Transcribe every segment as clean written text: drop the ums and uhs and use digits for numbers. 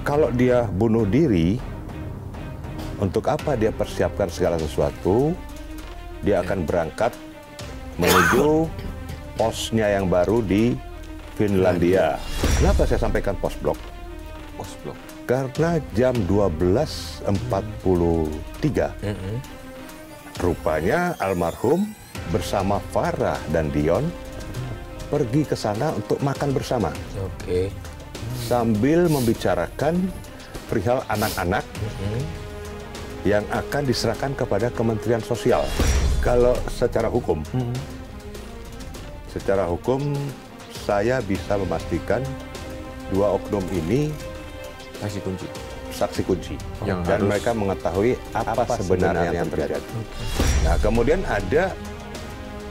Kalau dia bunuh diri, untuk apa dia persiapkan segala sesuatu? Dia akan berangkat menuju posnya yang baru di Finlandia. Kenapa saya sampaikan pos blok? Pos blok. Karena jam 12.43, rupanya almarhum bersama Farah dan Dion pergi ke sana untuk makan bersama. Oke. Sambil membicarakan perihal anak-anak yang akan diserahkan kepada Kementerian Sosial. Kalau secara hukum, saya bisa memastikan dua oknum ini Saksi kunci. saksi kunci. Yang Dan harus- mereka mengetahui apa sebenarnya yang terjadi. Nah, kemudian ada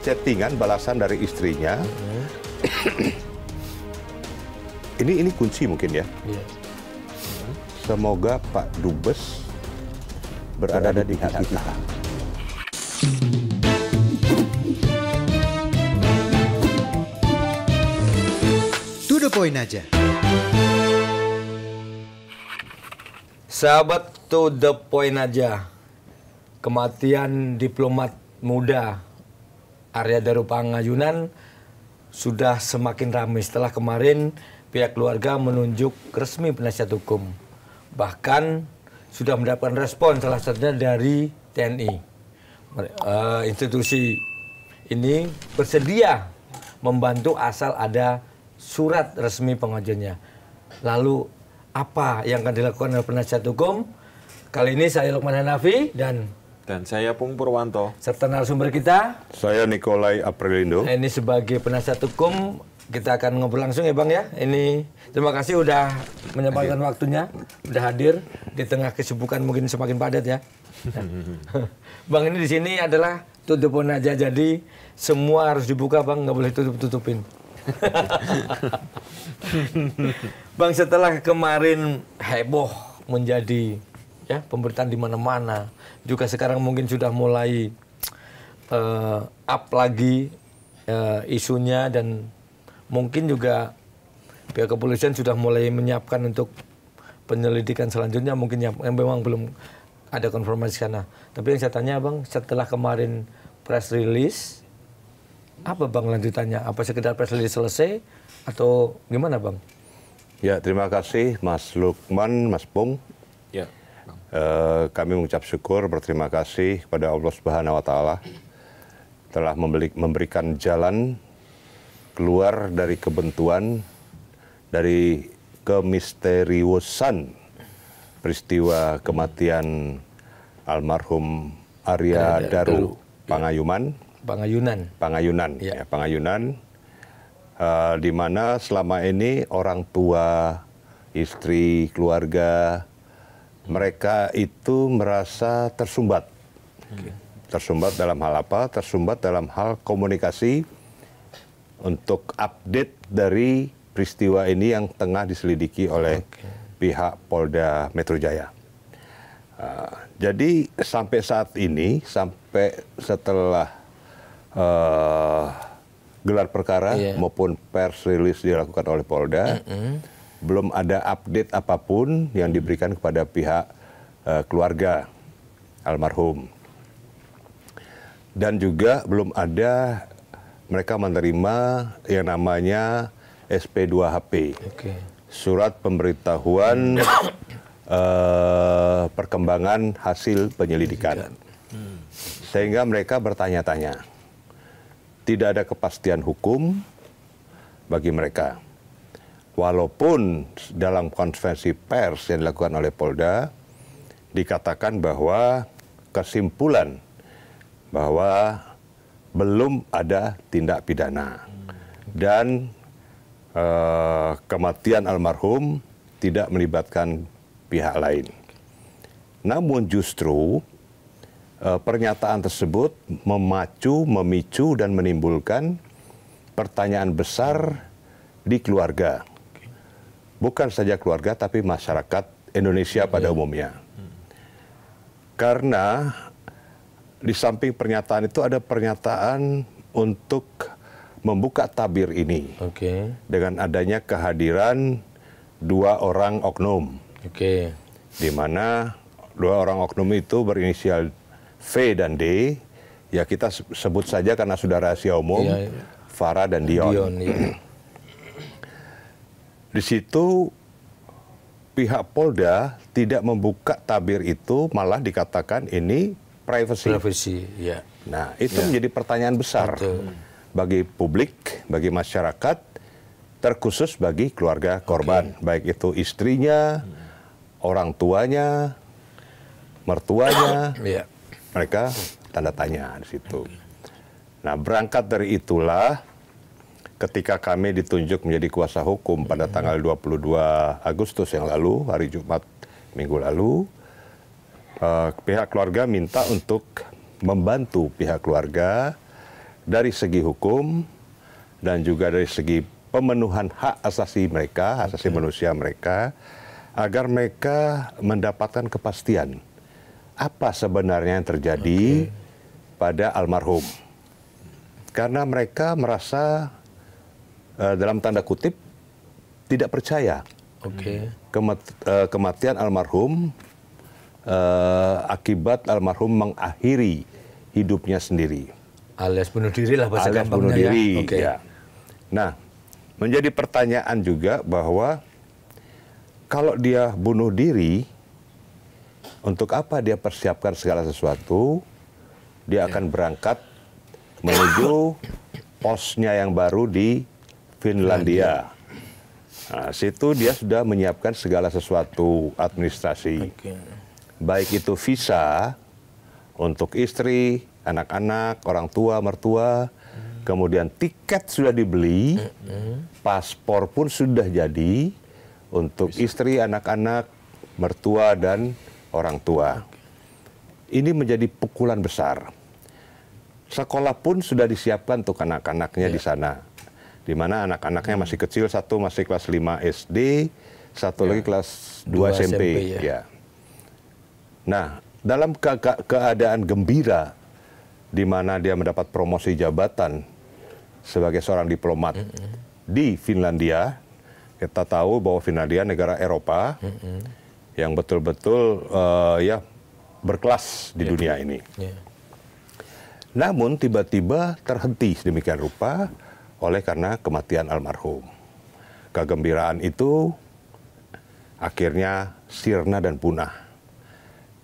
chattingan balasan dari istrinya. Ini kunci mungkin ya. Iya. Semoga Pak Dubes berada di pihak kita. To the point aja. Sahabat, to the point aja. Kematian diplomat muda Arya Daru Pangayunan sudah semakin ramai setelah kemarin pihak keluarga menunjuk resmi penasihat hukum. Bahkan sudah mendapatkan respon salah satunya dari TNI. Institusi ini bersedia membantu asal ada surat resmi pengajuannya. Lalu apa yang akan dilakukan oleh penasihat hukum? Kali ini saya Lukman Hanafi dan saya Pung Purwanto. serta narasumber kita. Saya Nikolai Aprilindo. Ini sebagai penasihat hukum, kita akan ngobrol langsung ya Bang ya. Ini terima kasih udah menyempatkan waktunya, udah hadir di tengah kesibukan mungkin semakin padat ya. Bang, ini di sini adalah tutupin aja, jadi semua harus dibuka Bang, nggak boleh tutupin. Bang, setelah kemarin heboh menjadi ya pemberitaan di mana-mana, juga sekarang mungkin sudah mulai up lagi isunya, dan mungkin juga pihak kepolisian sudah mulai menyiapkan untuk penyelidikan selanjutnya, mungkin yang memang belum ada konfirmasi sana. Tapi yang saya tanya Bang, setelah kemarin press release, apa Bang lanjutannya? Apa sekedar press release selesai atau gimana Bang? Ya, terima kasih Mas Lukman, Mas Pung. Ya. Kami mengucap syukur, berterima kasih kepada Allah Subhanahu wa Ta'ala telah memberikan jalan keluar dari kebentuan, dari kemisteriusan peristiwa kematian almarhum Arya Daru Pangayunan, Ya. ya, Pangayunan, di mana selama ini orang tua, istri, keluarga, mereka itu merasa tersumbat. Tersumbat dalam hal apa? Tersumbat dalam hal komunikasi untuk update dari peristiwa ini yang tengah diselidiki oleh pihak Polda Metro Jaya. Jadi sampai saat ini, sampai setelah gelar perkara maupun pers release dilakukan oleh Polda, belum ada update apapun yang diberikan kepada pihak keluarga almarhum. Dan juga belum ada mereka menerima yang namanya SP2HP. Surat pemberitahuan perkembangan hasil penyelidikan. Sehingga mereka bertanya-tanya. Tidak ada kepastian hukum bagi mereka. Walaupun dalam konferensi pers yang dilakukan oleh Polda, dikatakan bahwa kesimpulan bahwa belum ada tindak pidana. Dan kematian almarhum tidak melibatkan pihak lain. Namun justru pernyataan tersebut memicu dan menimbulkan pertanyaan besar di keluarga. Bukan saja keluarga, tapi masyarakat Indonesia pada umumnya. Karena di samping pernyataan itu ada pernyataan untuk membuka tabir ini. Dengan adanya kehadiran dua orang oknum. Oke. di mana dua orang oknum itu berinisial V dan D, ya kita sebut saja karena sudah rahasia umum, Iya. Farah dan Dion. Iya. Di situ pihak Polda tidak membuka tabir itu, malah dikatakan ini privacy. Privacy, ya. Nah, itu menjadi pertanyaan besar Betul. bagi publik, bagi masyarakat, terkhusus bagi keluarga korban, baik itu istrinya, orang tuanya, mertuanya, Iya. mereka tanda tanya di situ. Nah, berangkat dari itulah ketika kami ditunjuk menjadi kuasa hukum pada tanggal 22 Agustus yang lalu, hari Jumat minggu lalu, pihak keluarga minta untuk membantu pihak keluarga dari segi hukum dan juga dari segi pemenuhan hak asasi mereka, hak asasi manusia mereka, agar mereka mendapatkan kepastian apa sebenarnya yang terjadi pada almarhum. Karena mereka merasa dalam tanda kutip tidak percaya kematian almarhum akibat almarhum mengakhiri hidupnya sendiri. Alias bunuh diri lah bahasa Alias gampangnya bunuh diri. ya. Oke. Ya. Nah, menjadi pertanyaan juga bahwa kalau dia bunuh diri, untuk apa dia persiapkan segala sesuatu? Dia akan berangkat menuju posnya yang baru di Finlandia. Nah, situ dia sudah menyiapkan segala sesuatu administrasi. Baik itu visa untuk istri, anak-anak, orang tua, mertua, kemudian tiket sudah dibeli, paspor pun sudah jadi untuk istri, anak-anak, mertua, dan orang tua. Ini menjadi pukulan besar. Sekolah pun sudah disiapkan untuk anak-anaknya di sana. Di mana anak-anaknya masih kecil, satu masih kelas 5 SD, satu lagi kelas 2 SMP. Ya. Nah, dalam keadaan gembira, di mana dia mendapat promosi jabatan sebagai seorang diplomat di Finlandia, kita tahu bahwa Finlandia negara Eropa yang betul-betul ya berkelas di dunia ini. Namun tiba-tiba terhenti sedemikian rupa oleh karena kematian almarhum. Kegembiraan itu akhirnya sirna dan punah.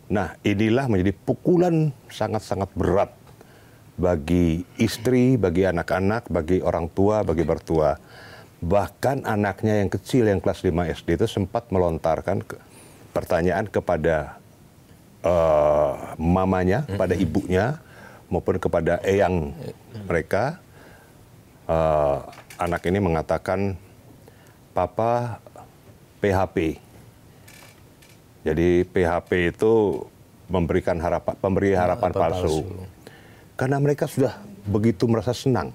Nah, inilah menjadi pukulan sangat-sangat berat bagi istri, bagi anak-anak, bagi orang tua, bagi mertua. Bahkan anaknya yang kecil yang kelas 5 SD itu sempat melontarkan pertanyaan kepada mamanya, kepada ibunya, maupun kepada eyang mereka. Anak ini mengatakan, "Papa PHP." Jadi PHP itu memberi harapan palsu. Karena mereka sudah begitu merasa senang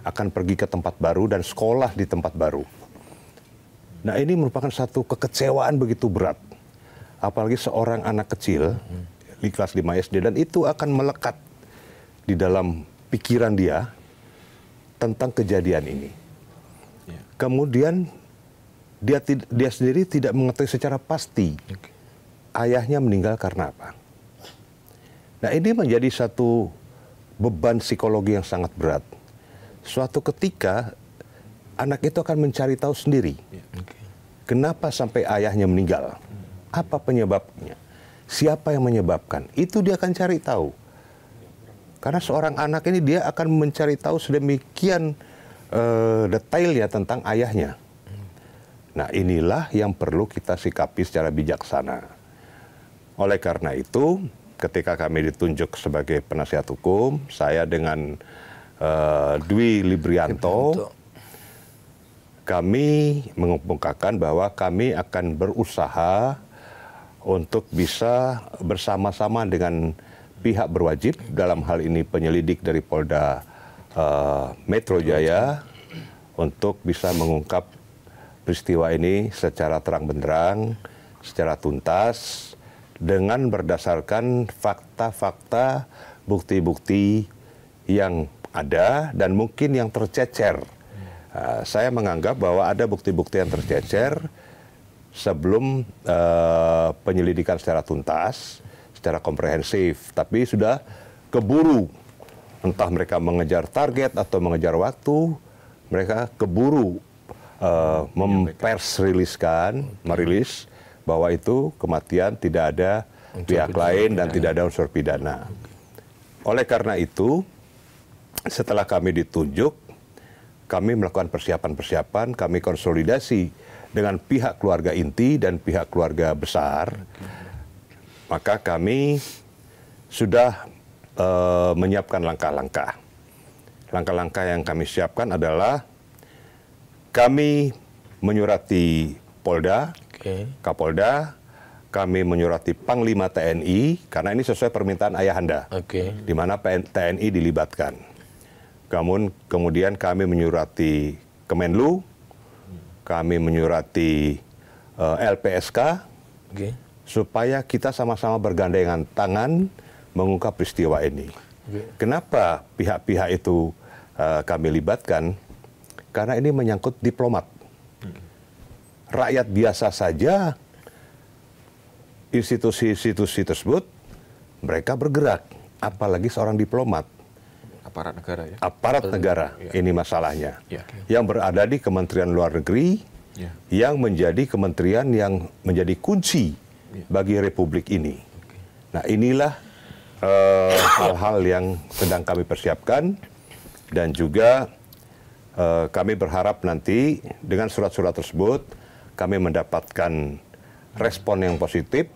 akan pergi ke tempat baru dan sekolah di tempat baru. Nah, ini merupakan satu kekecewaan begitu berat. Apalagi seorang anak kecil di kelas 5 SD, dan itu akan melekat di dalam pikiran dia tentang kejadian ini. Kemudian dia sendiri tidak mengetahui secara pasti ayahnya meninggal karena apa. Nah, ini menjadi satu beban psikologi yang sangat berat. Suatu ketika anak itu akan mencari tahu sendiri kenapa sampai ayahnya meninggal, apa penyebabnya, siapa yang menyebabkan. Itu dia akan cari tahu. Karena seorang anak ini dia akan mencari tahu sedemikian detailnya tentang ayahnya. Nah, inilah yang perlu kita sikapi secara bijaksana. Oleh karena itu, ketika kami ditunjuk sebagai penasihat hukum, saya dengan Dwi Librianto, kami mengemukakan bahwa kami akan berusaha untuk bisa bersama-sama dengan pihak berwajib, dalam hal ini penyelidik dari Polda Metro Jaya, untuk bisa mengungkap peristiwa ini secara terang benderang, secara tuntas, dengan berdasarkan fakta-fakta, bukti-bukti yang ada dan mungkin yang tercecer. Saya menganggap bahwa ada bukti-bukti yang tercecer sebelum penyelidikan secara tuntas, secara komprehensif, tapi sudah keburu. Entah mereka mengejar target atau mengejar waktu, mereka keburu merilis bahwa itu kematian tidak ada pihak lain dan tidak ada unsur pidana. Oleh karena itu, setelah kami ditunjuk, kami melakukan persiapan-persiapan, kami konsolidasi dengan pihak keluarga inti dan pihak keluarga besar. Maka kami sudah menyiapkan langkah-langkah. Langkah-langkah yang kami siapkan adalah kami menyurati Polda, Kapolda, kami menyurati Panglima TNI, karena ini sesuai permintaan ayahanda, di mana TNI dilibatkan. Kemudian kami menyurati Kemenlu, kami menyurati LPSK, supaya kita sama-sama bergandengan tangan mengungkap peristiwa ini. Kenapa pihak-pihak itu kami libatkan? Karena ini menyangkut diplomat. Rakyat biasa saja, institusi-institusi tersebut, mereka bergerak. Apalagi seorang diplomat. Aparat negara ya? Aparat negara, ini masalahnya. Yang berada di Kementerian Luar Negeri, yang menjadi kementerian yang menjadi kunci bagi Republik ini. Nah, inilah hal-hal yang sedang kami persiapkan, dan juga kami berharap nanti dengan surat-surat tersebut kami mendapatkan respon yang positif,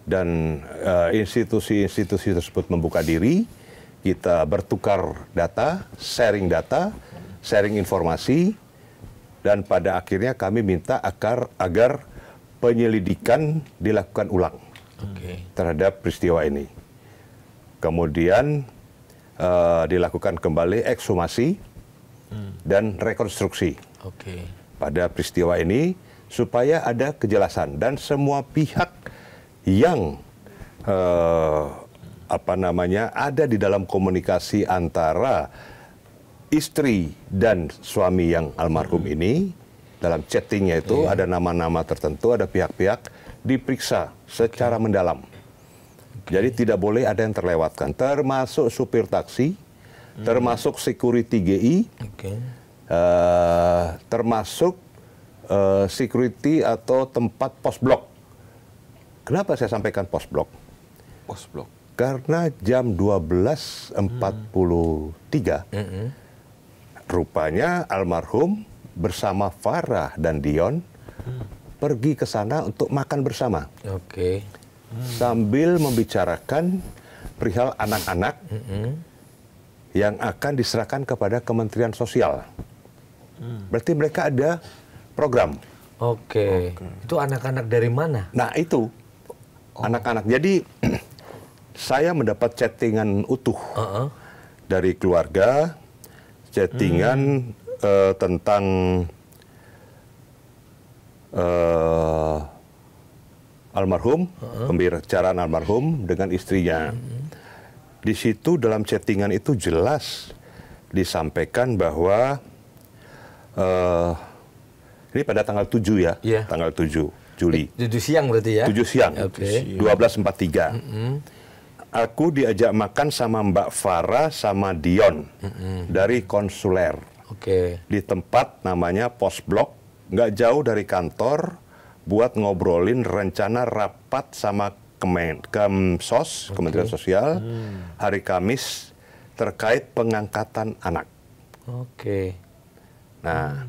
dan institusi-institusi tersebut membuka diri, kita bertukar data, sharing informasi, dan pada akhirnya kami minta agar penyelidikan dilakukan ulang terhadap peristiwa ini. Kemudian dilakukan kembali ekshumasi dan rekonstruksi pada peristiwa ini, supaya ada kejelasan dan semua pihak yang ada di dalam komunikasi antara istri dan suami yang almarhum ini, dalam chattingnya itu ada nama-nama tertentu, ada pihak-pihak diperiksa secara mendalam. Jadi tidak boleh ada yang terlewatkan, termasuk supir taksi, termasuk security GI, termasuk security atau tempat pos blok. Kenapa saya sampaikan pos blok? Pos blok. Karena jam 12.43 rupanya almarhum bersama Farah dan Dion pergi ke sana untuk makan bersama. Sambil membicarakan perihal anak-anak yang akan diserahkan kepada Kementerian Sosial. Berarti mereka ada program. Itu anak-anak dari mana? Nah itu, anak-anak. Jadi saya mendapat chattingan utuh dari keluarga, chattingan tentang almarhum, pembicaraan almarhum dengan istrinya. Di situ dalam chattingan itu jelas disampaikan bahwa ini pada tanggal 7 ya, tanggal 7 Juli. 7 siang berarti ya? 7 siang, 12.43. Aku diajak makan sama Mbak Farah sama Dion dari konsuler. Di tempat namanya Pos Blok, nggak jauh dari kantor, buat ngobrolin rencana rapat sama Kemsos, Kementerian Sosial, hari Kamis terkait pengangkatan anak. Nah,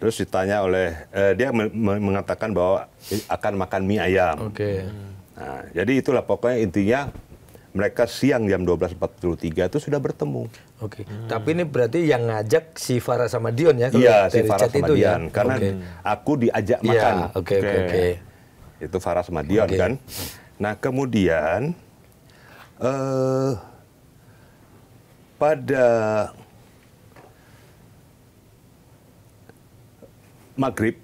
terus ditanya oleh, dia mengatakan bahwa akan makan mie ayam. Nah, jadi itulah pokoknya intinya mereka siang jam 12.43 itu sudah bertemu. Tapi ini berarti yang ngajak si Farah sama Dion ya? Iya, si Farah sama Dion. Karena aku diajak makan. Itu Farah sama Dion kan. Nah kemudian pada maghrib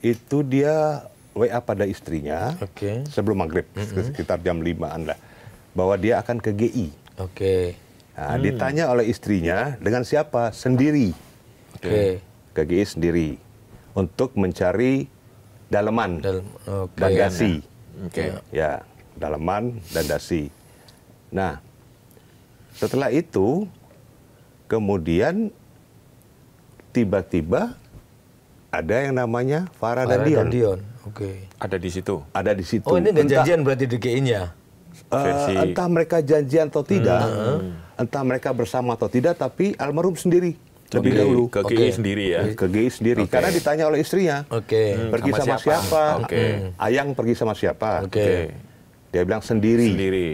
itu dia WA pada istrinya sebelum maghrib, sekitar jam 5-an lah, bahwa dia akan ke GI. Nah, ditanya oleh istrinya dengan siapa? Sendiri. Ke GI sendiri. untuk mencari daleman dan dasi. Oke. Ya, daleman dan dasi. Nah, setelah itu kemudian tiba-tiba ada yang namanya Farah dan Dion. Oke. Ada di situ. Ada di situ. Oh, ini ada janjian berarti di GI-nya. Versi- Entah mereka janjian atau tidak, entah mereka bersama atau tidak, tapi almarhum sendiri lebih Oke, dahulu ke GI sendiri ya. ke GI sendiri. Oke. Karena ditanya oleh istrinya, Oke. pergi Sama sama siapa? siapa? Oke. Ayang pergi sama siapa? Oke. Dia bilang sendiri, Sendiri.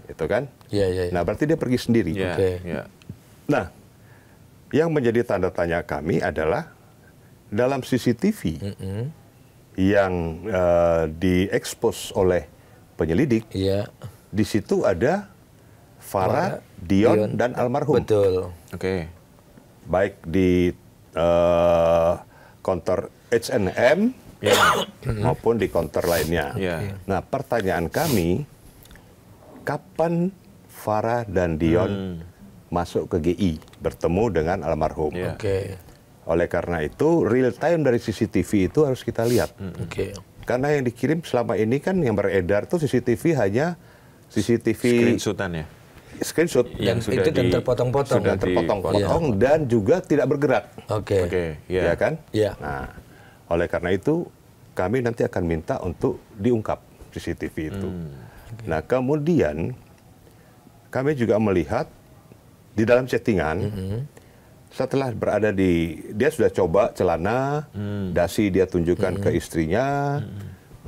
itu kan? Iya, iya. Nah, berarti dia pergi sendiri. Ya, Oke. ya. Nah, yang menjadi tanda tanya kami adalah dalam CCTV yang diekspos oleh penyelidik, Iya. di situ ada Farah, Dion, dan almarhum. Betul. Oke. Baik di konter H&M maupun di konter lainnya. Ya. Nah, pertanyaan kami, kapan Farah dan Dion masuk ke GI bertemu dengan almarhum? Ya. Oke. Oleh karena itu, real time dari CCTV itu harus kita lihat. Oke. Karena yang dikirim selama ini kan yang beredar tuh CCTV hanya CCTV Screenshotan ya. screenshot Dan sudah itu dan di- terpotong-potong. sudah terpotong-potong dan juga tidak bergerak. Oke. Oke, Ya ya. kan? Iya. Nah, oleh karena itu kami nanti akan minta untuk diungkap CCTV itu. Nah, kemudian kami juga melihat di dalam chattingan setelah berada dia sudah coba celana, dasi dia tunjukkan ke istrinya.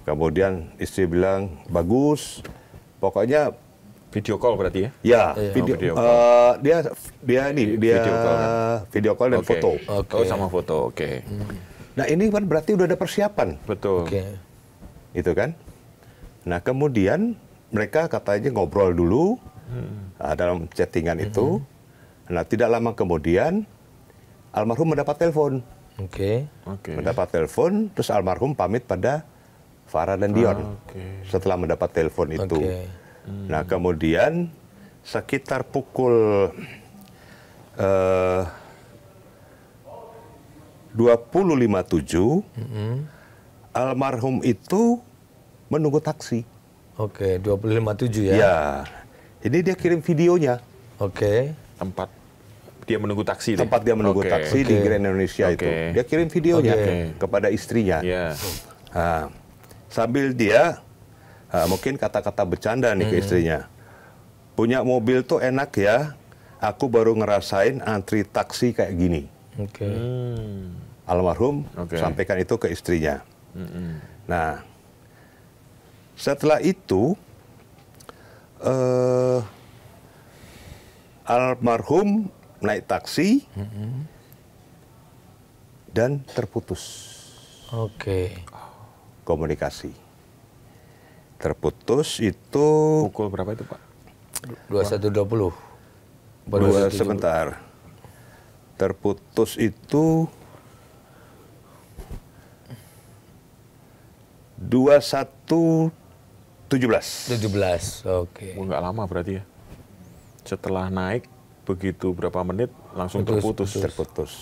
Kemudian istri bilang bagus. Pokoknya Video call berarti ya? ya video dia Video call kan? video call dan Oke. foto. Oke. Oh, sama foto. Oke. Nah, ini kan berarti udah ada persiapan. Betul. Oke. Itu kan. Nah, kemudian mereka katanya ngobrol dulu dalam chattingan itu. Nah, tidak lama kemudian almarhum mendapat telepon. Oke. Oke. Mendapat telepon, terus almarhum pamit pada Farah dan Dion Oke. setelah mendapat telepon itu. Oke. Nah, kemudian sekitar pukul 20.57 almarhum itu menunggu taksi. Oke, 257 ya. Ya, ini dia kirim videonya. Oke. Tempat dia menunggu taksi. deh? Tempat dia menunggu Oke. taksi di Grand Indonesia Oke. itu. Dia kirim videonya Oke. kepada istrinya. Ya. Nah, sambil dia mungkin kata-kata bercanda nih ke istrinya. Punya mobil tuh enak ya. Aku baru ngerasain antri taksi kayak gini. Oke. Almarhum Oke. sampaikan itu ke istrinya. Nah, setelah itu almarhum naik taksi dan terputus Oke. komunikasi. Terputus itu Pukul berapa itu, Pak? 21.20. sebentar. Terputus itu 21.17. 17. Oke. Oh, nggak lama berarti ya. Setelah naik begitu berapa menit langsung terputus. Terputus.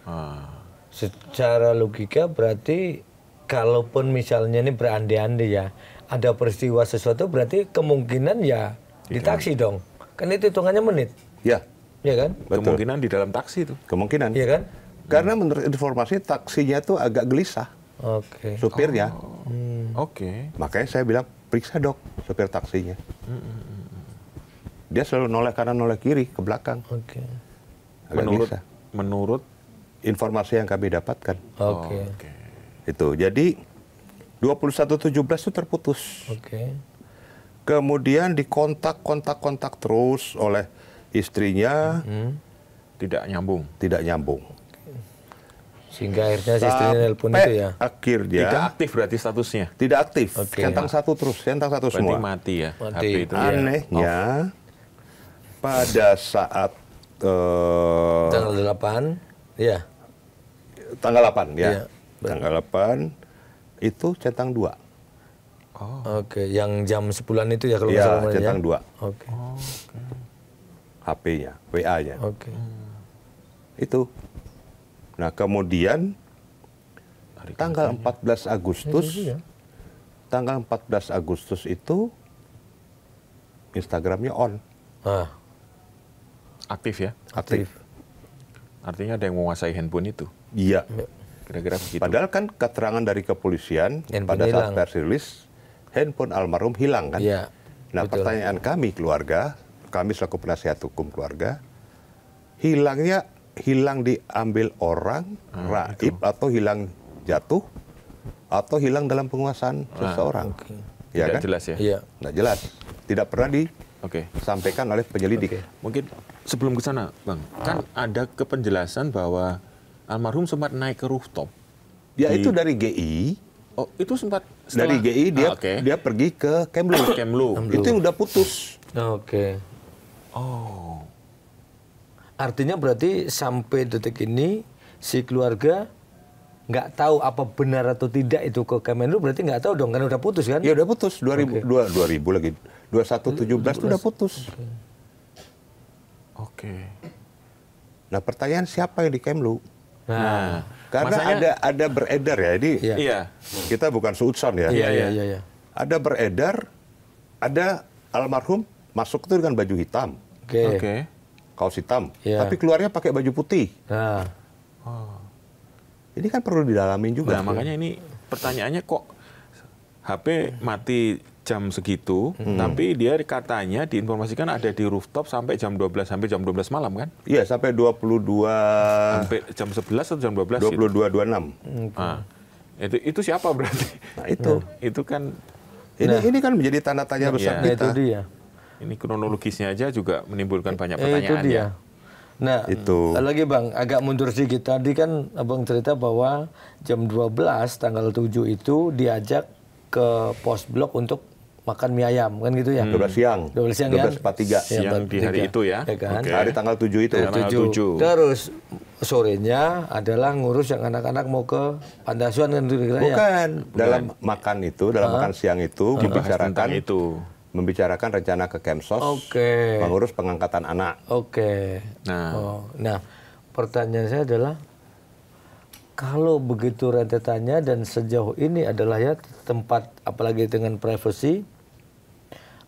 Ah. Secara logika berarti kalaupun misalnya ini berandai-andai ya, ada peristiwa sesuatu berarti kemungkinan ya di taksi dong. Kan itu hitungannya menit. Ya, Iya kan? betul. Kemungkinan di dalam taksi itu. Kemungkinan. Iya kan? Karena menurut informasi taksinya tuh agak gelisah, Oke. supirnya. Oke. Makanya saya bilang, periksa dok supir taksinya. Dia selalu noleh kanan, noleh kiri, ke belakang. Oke. Agak gelisah. Menurut Informasi yang kami dapatkan. Oke. Oke. Itu. Jadi 21.17 itu terputus. Oke. Kemudian dikontak terus oleh istrinya, Tidak nyambung. tidak nyambung. Sehingga akhirnya si istrinya nelpon Sampai itu ya. akhirnya Tidak aktif berarti statusnya. tidak aktif. Oke. Centang satu terus, centang satu Berarti semua. mati ya Mati. HP itu. Anehnya pada saat Tanggal 8. Iya. tanggal 8 ya. Iya, Tanggal 8 itu centang 2. Oke, yang jam 10-an itu ya kalau nggak Ya, salah namanya. centang 2. Oke. HP-nya, WA-nya. Oke. Itu. Nah, kemudian tanggal 14 Agustus, tanggal 14 Agustus itu Instagramnya on. Aktif ya? Aktif. Artinya ada yang menguasai handphone itu. Iya. Kira-kira begitu. Padahal kan keterangan dari kepolisian pada saat pers rilis, handphone almarhum hilang kan. Iya. Nah, betul. pertanyaan kami keluarga, kami selaku penasihat hukum keluarga, hilangnya hilang diambil orang, raib, atau hilang jatuh, atau hilang dalam penguasaan seseorang. Ya Tidak kan? jelas ya? Iya. Nggak jelas. Tidak pernah Oke. disampaikan oleh penyelidik. Mungkin sebelum ke sana, Bang, kan ada kepenjelasan bahwa almarhum sempat naik ke rooftop. Ya itu dari GI. Oh, itu sempat Dari setelah... GI dia oke. dia pergi ke Kemlu. Kemlu. Itu yang udah putus. Oke. Oh. Artinya berarti sampai detik ini si keluarga nggak tahu apa benar atau tidak itu ke Kemenlu, berarti nggak tahu dong, kan udah putus kan? Ya udah putus 2000 lagi. 2117 itu udah putus. Oke. Nah, pertanyaan siapa yang di Kemlu? Nah, Karena masanya- ada beredar ya. Ini Iya. Iya. kita bukan suudson ya. iya. Ada beredar, ada almarhum masuk itu dengan baju hitam, Oke. Oke. kaos hitam, Iya. tapi keluarnya pakai baju putih. Nah, Ini kan perlu didalamin juga. Nah, makanya ini pertanyaannya kok HP mati jam segitu, tapi dia katanya diinformasikan ada di rooftop sampai jam 12 malam kan? Iya, sampai 22 Sampai jam 11 atau jam 12 gitu. 22.26. Ah. Itu siapa berarti? Nah, itu. Itu kan Ini kan menjadi tanda tanya besar nah itu kita. dia. ini kronologisnya aja juga menimbulkan banyak Itu pertanyaan dia. ya. Nah, Itu. lagi Bang, agak mundur sedikit. Tadi kan Abang cerita bahwa jam 12 tanggal 7 itu diajak ke pos blok untuk makan mie ayam, kan gitu ya? 12 siang. 12 siang kan? 12.43. Siang di hari itu ya? kan? Oke. Hari tanggal 7 itu. Ya, tanggal 7. Terus sorenya adalah ngurus yang anak-anak mau ke Pandasuan kan kira-kira ya? Bukan. Dalam makan itu, dalam makan siang itu Dibahas tentang membicarakan itu. membicarakan rencana ke Kemsos, Oke. mengurus pengangkatan anak. Oke. Nah. Nah, pertanyaan saya adalah kalau begitu rentetannya dan sejauh ini adalah ya tempat apalagi dengan privacy,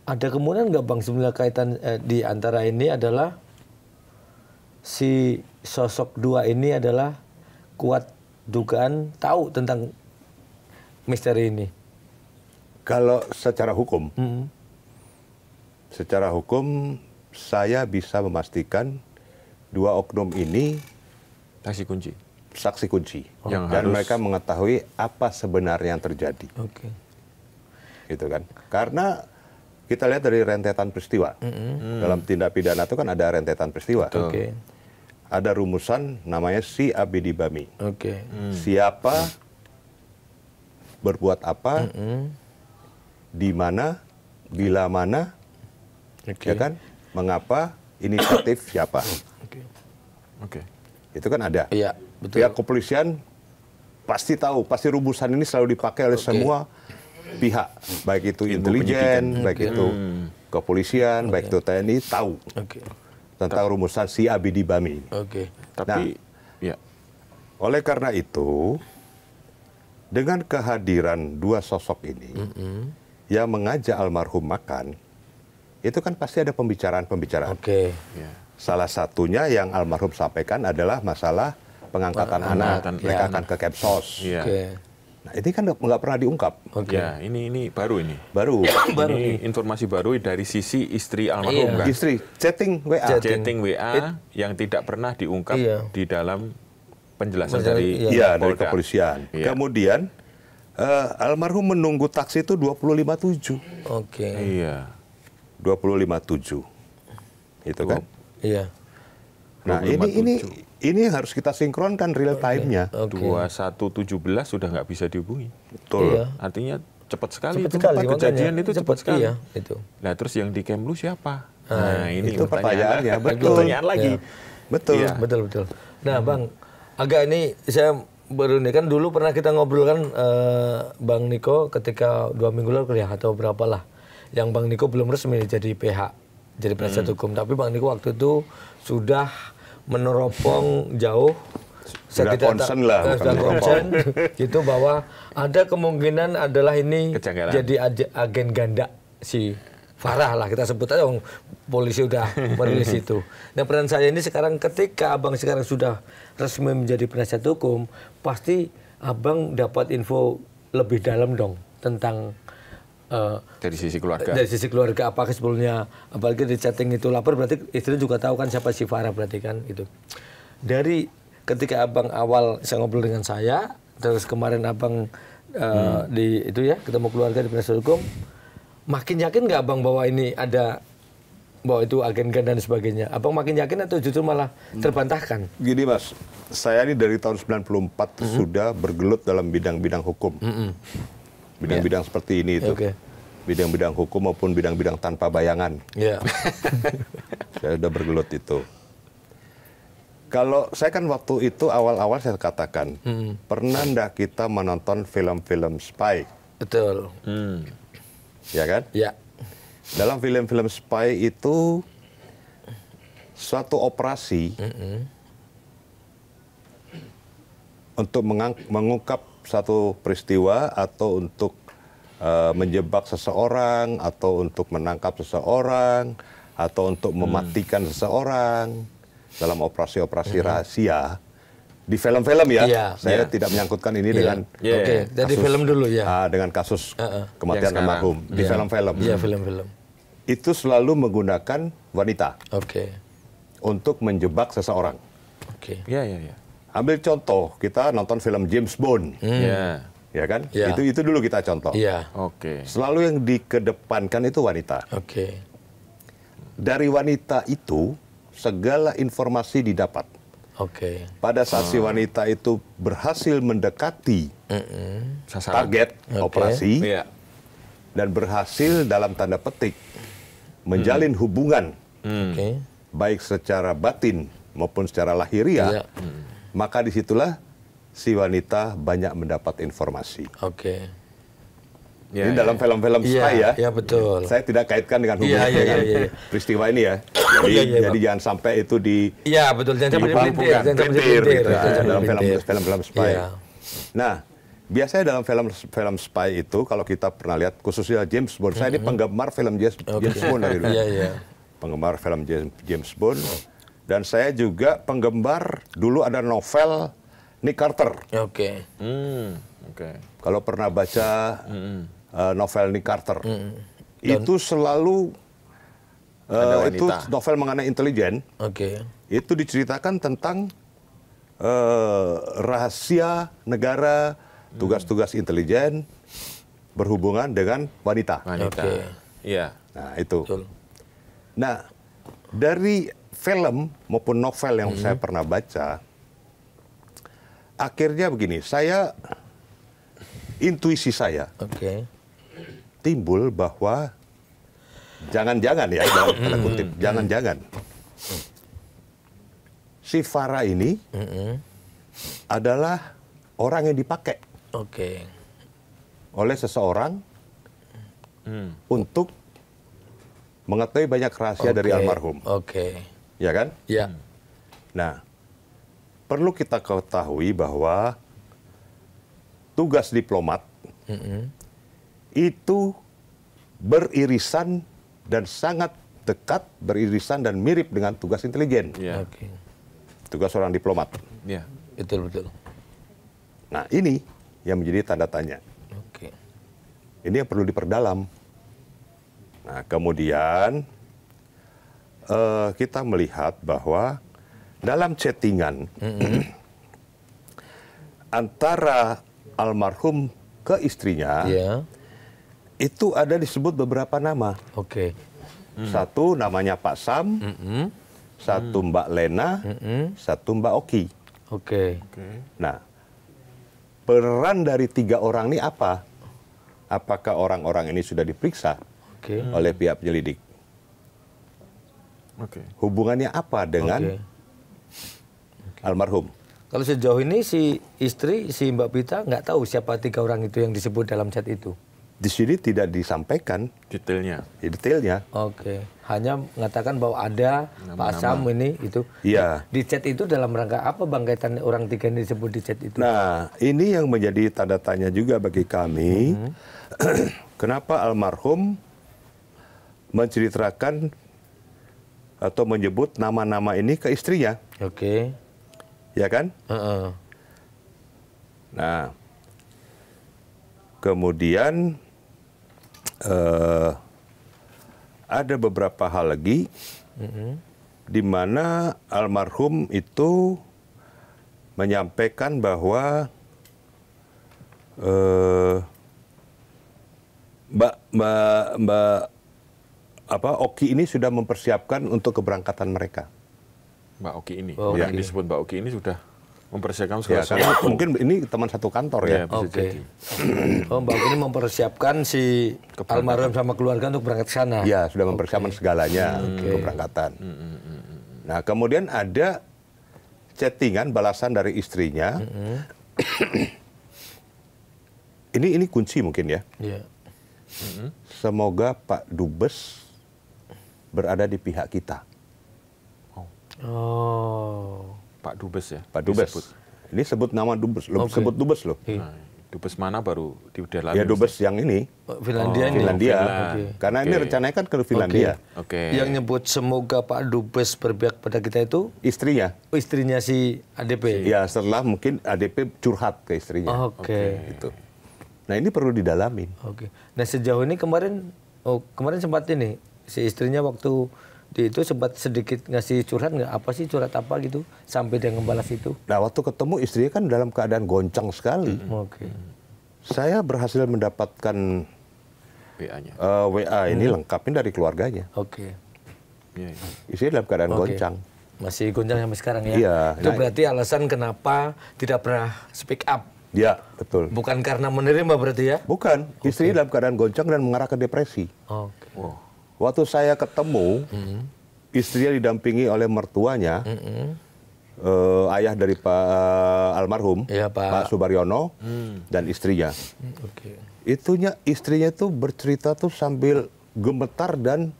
ada kemungkinan nggak Bang sebenarnya kaitan di antara ini adalah si sosok dua ini adalah kuat dugaan tahu tentang misteri ini? Kalau secara hukum, saya bisa memastikan dua oknum ini Taksi kunci. saksi kunci. Yang Dan harus- mereka mengetahui apa sebenarnya yang terjadi. Oke. Gitu kan. Karena kita lihat dari rentetan peristiwa. Dalam tindak pidana itu kan ada rentetan peristiwa. Oke. Ada rumusan namanya si abidi bami. Oke. Siapa berbuat apa, di mana, bila mana, Oke. ya kan? Mengapa, inisiatif siapa. Oke. Oke. Itu kan ada. Iya, betul. Pihak kepolisian pasti tahu, pasti rumusan ini selalu dipakai oleh semua pihak, baik itu intelijen, baik itu kepolisian, baik itu TNI, tahu Oke. tentang rumusan si abidi bami ini. Oke. Tapi ya. Oleh karena itu, dengan kehadiran dua sosok ini yang mengajak almarhum makan, itu kan pasti ada pembicaraan-pembicaraan. Oke. Ya. Salah satunya yang almarhum sampaikan adalah masalah pengangkatan anak. Mereka akan ke Kemsos. Iya. Oke. Nah, ini kan nggak pernah diungkap. Oke. Ya, ini baru ini. Baru Ini informasi baru dari sisi istri almarhum Iya. kan. istri chatting WA. Chatting WA yang tidak pernah diungkap Iya. di dalam penjelasan Penjelasan, dari Iya, dari Polda. kepolisian. Iya. Kemudian almarhum menunggu taksi itu 25.7. Oke. Iya. 25.7. Itu kan. Iya. Nah, 25.7. ini harus kita sinkronkan real time-nya. Oke. 2117 sudah nggak bisa dihubungi. Betul. Iya. Artinya cepat sekali Cepat itu. sekali, Kejadian makanya. itu cepat sekali. Iya, itu. Nah, terus yang di Kemlu siapa? Nah, ini itu pertanyaannya, betul. Pertanyaan lagi. Iya. Betul. Iya. Betul, betul. Nah, Bang, agak ini saya baru ini kan dulu pernah kita ngobrol kan Bang Niko ketika 2 minggu lalu ya atau berapa lah. Yang Bang Niko belum resmi jadi PH, jadi penasihat hukum. Tapi Bang Niko waktu itu sudah meneropong jauh Sudah concern lah, bukan sudah merokok. concern gitu bahwa ada kemungkinan adalah ini Kejanggalan. jadi agen ganda si Farah lah, kita sebut aja, polisi udah merilis itu. Nah, peran saya ini sekarang, ketika abang sekarang sudah resmi menjadi penasihat hukum, pasti abang dapat info lebih dalam dong tentang Dari sisi keluarga. dari sisi keluarga, apakah sebelumnya, apalagi di chatting itu lapor, berarti istri juga tahu kan siapa si Farah, berarti kan gitu. Dari ketika abang awal saya ngobrol dengan saya, terus kemarin abang di itu ya ketemu keluarga di penasihat hukum, makin yakin nggak abang bahwa ini ada, bahwa itu agen ganda dan sebagainya? Abang makin yakin atau justru malah terbantahkan? Gini Mas, saya ini dari tahun 94 sudah bergelut dalam bidang-bidang hukum. Bidang-bidang seperti ini itu. Oke. Bidang-bidang hukum maupun bidang-bidang tanpa bayangan. Ya. Saya sudah bergelut itu. Kalau saya kan waktu itu awal-awal saya katakan, pernah ndak kita menonton film-film spy? Betul. Ya kan? Ya. Dalam film-film spy itu suatu operasi untuk mengungkap satu peristiwa atau untuk menjebak seseorang atau untuk menangkap seseorang atau untuk mematikan seseorang dalam operasi-operasi rahasia di film-film ya. Iya. Saya tidak menyangkutkan ini dengan Oke, dari film dulu ya. dengan kasus kematian Yang sekarang. almarhum di film-film. Iya, film-film. Itu selalu menggunakan wanita Oke. untuk menjebak seseorang. Oke. Iya, iya, iya. Ambil contoh, kita nonton film James Bond, Iya. ya kan? Ya. Itu dulu kita contoh. Iya. Oke. Selalu yang dikedepankan itu wanita. Oke. Dari wanita itu segala informasi didapat. Oke. Pada saat si wanita itu berhasil mendekati Sasaran. target Oke. operasi Iya. dan berhasil dalam tanda petik menjalin hubungan Oke. baik secara batin maupun secara lahiriah, Iya. maka disitulah si wanita banyak mendapat informasi. Oke. Iya, Ini iya. dalam film-film Iya, spy ya. iya, betul. Saya tidak kaitkan dengan Iya, hubungan iya, dengan iya, iya. peristiwa ini ya. Jadi, Iya, iya, jadi Pak. jangan sampai itu Iya, betul. Jangan sampai dipelintir. dipelintir, Jangan sampai dipelintir. gitu, Jangan sampai dalam dipelintir. film-film spy. Iya. Nah, biasanya dalam film spy itu kalau kita pernah lihat khususnya James Bond. Saya ini penggemar film James Bond dari dulu. Iya, iya. Penggemar film James Bond. Dan saya juga penggemar, dulu ada novel Nick Carter. Oke. Oke. Kalau pernah baca novel Nick Carter, itu selalu Ada itu wanita. novel mengenai intelijen. Oke. Itu diceritakan tentang rahasia negara, tugas-tugas intelijen berhubungan dengan wanita. Wanita. Oke. Iya. Nah itu. Betul. Nah dari film maupun novel yang saya pernah baca, akhirnya begini, intuisi saya Oke. timbul bahwa jangan-jangan ya, dalam tanda kutip, jangan-jangan si Farah ini adalah orang yang dipakai Oke. oleh seseorang untuk mengetahui banyak rahasia dari Oke. almarhum, Oke. ya kan? Ya. Nah, perlu kita ketahui bahwa tugas diplomat itu beririsan dan sangat dekat, beririsan dan mirip dengan tugas intelijen, Iya. Oke. tugas seorang diplomat. Iya. Betul, betul. Nah, ini yang menjadi tanda tanya. Oke. Ini yang perlu diperdalam. Nah, kemudian kita melihat bahwa dalam chattingan antara almarhum ke istrinya, Iya. itu ada disebut beberapa nama. Oke. Satu namanya Pak Sam, satu Mbak Lena, satu Mbak Oki. Oke. Nah, peran dari tiga orang ini apa? Apakah orang-orang ini sudah diperiksa Oke. oleh pihak penyelidik? Oke. Hubungannya apa dengan Oke. almarhum? Kalau sejauh ini si istri, si Mbak Pita nggak tahu siapa tiga orang itu yang disebut dalam chat itu. di sini tidak disampaikan detailnya. Oke. Hanya mengatakan bahwa ada Pak Sam ini itu. Iya. Di chat itu dalam rangka apa Bang kaitan orang 3 ini disebut di chat itu? Nah, ini yang menjadi tanda tanya juga bagi kami. Kenapa almarhum menceritakan atau menyebut nama-nama ini ke istrinya? Oke. Ya kan? Nah, kemudian ada beberapa hal lagi di mana almarhum itu menyampaikan bahwa Mbak Oki ini sudah mempersiapkan untuk keberangkatan mereka. Mbak Oki ini, Oh, yang oke. disebut Mbak Oki ini sudah mempersiapkan Ya, segala karena sesuatu. mungkin ini teman satu kantor ya. Ya, bisa Oke. jadi. Oh, Mbak ini mempersiapkan si almarhum sama keluarga untuk berangkat ke sana. Ya, sudah mempersiapkan segalanya untuk keberangkatan. Nah, kemudian ada chattingan balasan dari istrinya. Ini kunci mungkin ya. Iya. Semoga Pak Dubes berada di pihak kita. Oh. Pak Dubes ya. Pak Dubes. disebut. Ini sebut nama Dubes, loh, Oke. sebut Dubes loh. Nah, Dubes mana baru didalami. Ya Dubes yang ini, Oh, Finlandia ini. Finlandia. Finland. Karena ini Oke. rencananya kan ke Finlandia. Oke. Yang nyebut semoga Pak Dubes berpihak pada kita itu Istrinya. istrinya si ADP. Ya setelah mungkin ADP curhat ke istrinya. Oke. Gitu. Nah ini perlu didalamin. Oke. Nah sejauh ini kemarin sempat ini si istrinya waktu di itu sempat sedikit ngasih curhat nggak? Apa sih curhat apa gitu sampai dia ngebalas itu? Nah waktu ketemu istrinya kan dalam keadaan goncang sekali. Oke. Saya berhasil mendapatkan WA-nya. WA ini lengkapin dari keluarganya. Oke. Iya, iya. Istrinya dalam keadaan Oke. goncang. Masih gonjang sampai sekarang ya? Iya. Itu Nah, berarti alasan kenapa tidak pernah speak up. Ya betul. Bukan karena menerima berarti ya? Bukan, istrinya dalam keadaan goncang dan mengarah ke depresi. Oke. Wow. Waktu saya ketemu, istrinya didampingi oleh mertuanya, ayah dari Pak almarhum, Iya, Pak. Subaryono, dan istrinya. Oke. Istrinya tuh bercerita tuh sambil gemetar dan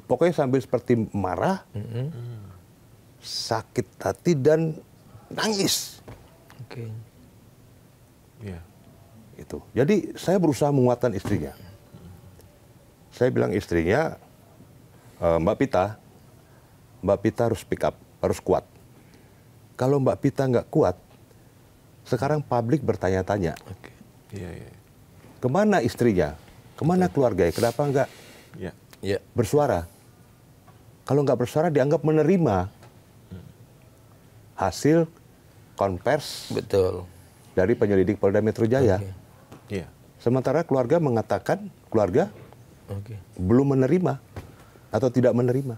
pokoknya sambil seperti marah, sakit hati dan nangis. Oke. Iya. Itu. Jadi saya berusaha menguatkan istrinya. Saya bilang istrinya, Mbak Pita harus speak up, harus kuat. Kalau Mbak Pita nggak kuat, sekarang publik bertanya-tanya, Oke. Iya, iya. kemana istrinya, kemana keluarganya, kenapa nggak Iya. Ya. bersuara? Kalau nggak bersuara dianggap menerima hasil konvers Betul. dari penyelidik Polda Metro Jaya. Oke. Iya. Sementara keluarga mengatakan keluarga Oke. belum menerima atau tidak menerima.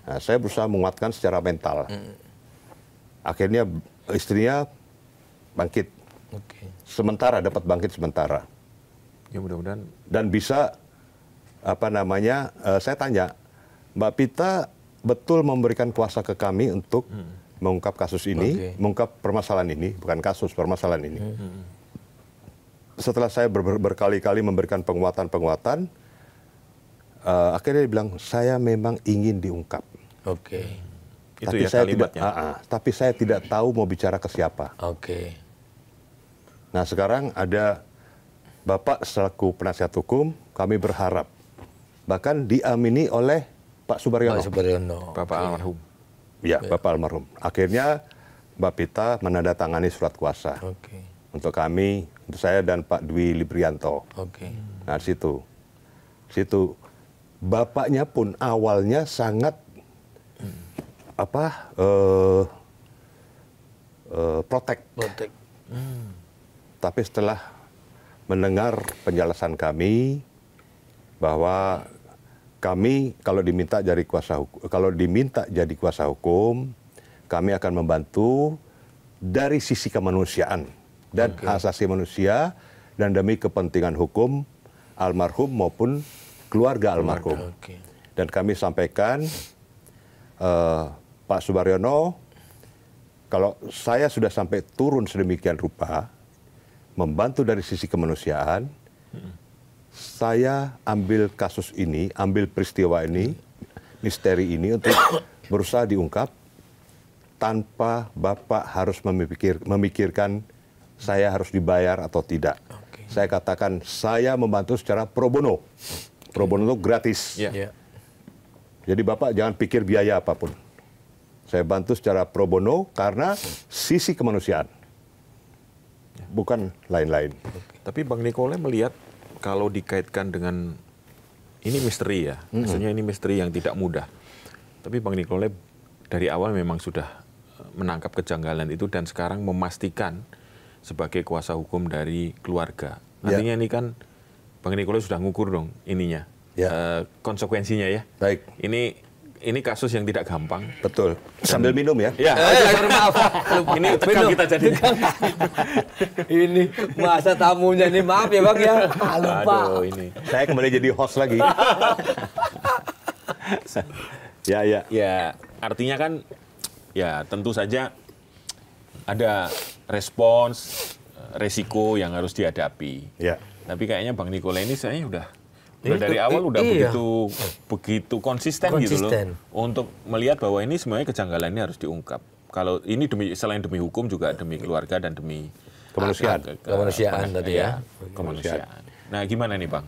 Nah, saya berusaha menguatkan secara mental. Akhirnya istrinya bangkit. Oke. Sementara dapat bangkit sementara. Ya mudah-mudahan Dan bisa saya tanya, Mbak Pita betul memberikan kuasa ke kami untuk mengungkap kasus ini, Oke. mengungkap permasalahan ini, bukan kasus, permasalahan ini. Setelah saya berkali-kali memberikan penguatan-penguatan, akhirnya dia bilang, saya memang ingin diungkap. Oke. itu ya kalimatnya. Tapi saya tidak tahu mau bicara ke siapa. Oke. Nah sekarang ada Bapak selaku penasihat hukum, kami berharap bahkan diamini oleh Pak Subaryono. Pak Subaryono. Bapak almarhum. Ya, Bapak almarhum. Akhirnya Mbak Pita menandatangani surat kuasa Oke. untuk kami, untuk saya dan Pak Dwi Librianto. Oke. Nah situ bapaknya pun awalnya sangat protek. Protek. Tapi setelah mendengar penjelasan kami bahwa kami kalau diminta jadi kuasa hukum, kami akan membantu dari sisi kemanusiaan dan hak asasi manusia dan demi kepentingan hukum almarhum maupun keluarga almarhum. Oke. Dan kami sampaikan Pak Subaryono, kalau saya sudah sampai turun sedemikian rupa, membantu dari sisi kemanusiaan, Saya ambil kasus ini, ambil peristiwa ini, misteri ini untuk berusaha diungkap tanpa Bapak harus memikirkan saya harus dibayar atau tidak. Saya katakan saya membantu secara pro bono. Pro bono itu gratis. Ya. Jadi Bapak jangan pikir biaya apapun. Saya bantu secara pro bono karena sisi kemanusiaan. Bukan lain-lain. Tapi Bang Nicole melihat kalau dikaitkan dengan ini misteri ya, maksudnya ini misteri yang tidak mudah. Tapi Bang Nicole dari awal memang sudah menangkap kejanggalan itu dan sekarang memastikan sebagai kuasa hukum dari keluarga. Artinya ini kan Bang Nicole sudah ngukur dong ininya, konsekuensinya ya. Baik. Ini kasus yang tidak gampang. Betul. Sambil minum ya. Ya, Maaf. ini tegang kita jadi. Ini masa tamunya ini, maaf ya Bang ya. Lupa. Aduh, ini. Saya kembali jadi host lagi. Ya. Ya, artinya kan ya tentu saja ada respons, resiko yang harus dihadapi. Ya. Tapi kayaknya Bang Nicole ini saya udah dari awal udah begitu konsisten gitu loh untuk melihat bahwa ini semuanya kejanggalan ini harus diungkap. Kalau ini selain demi hukum juga demi keluarga dan demi Kemanusiaan. Kemanusiaan tadi ya. Kemanusiaan. Nah, gimana nih Bang?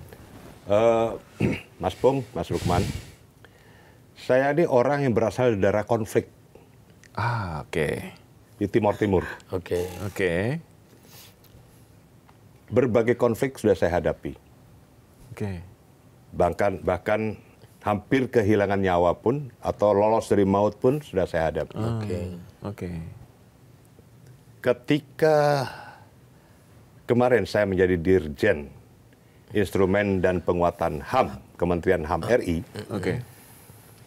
Mas Pung, Mas Lukman, saya ini orang yang berasal dari daerah konflik Oke. di Timur Timur. Oke. Berbagai konflik sudah saya hadapi. Oke. Bahkan hampir kehilangan nyawa pun atau lolos dari maut pun sudah saya hadapi. Oke. Ketika kemarin saya menjadi Dirjen Instrumen dan Penguatan HAM, Kementerian HAM RI,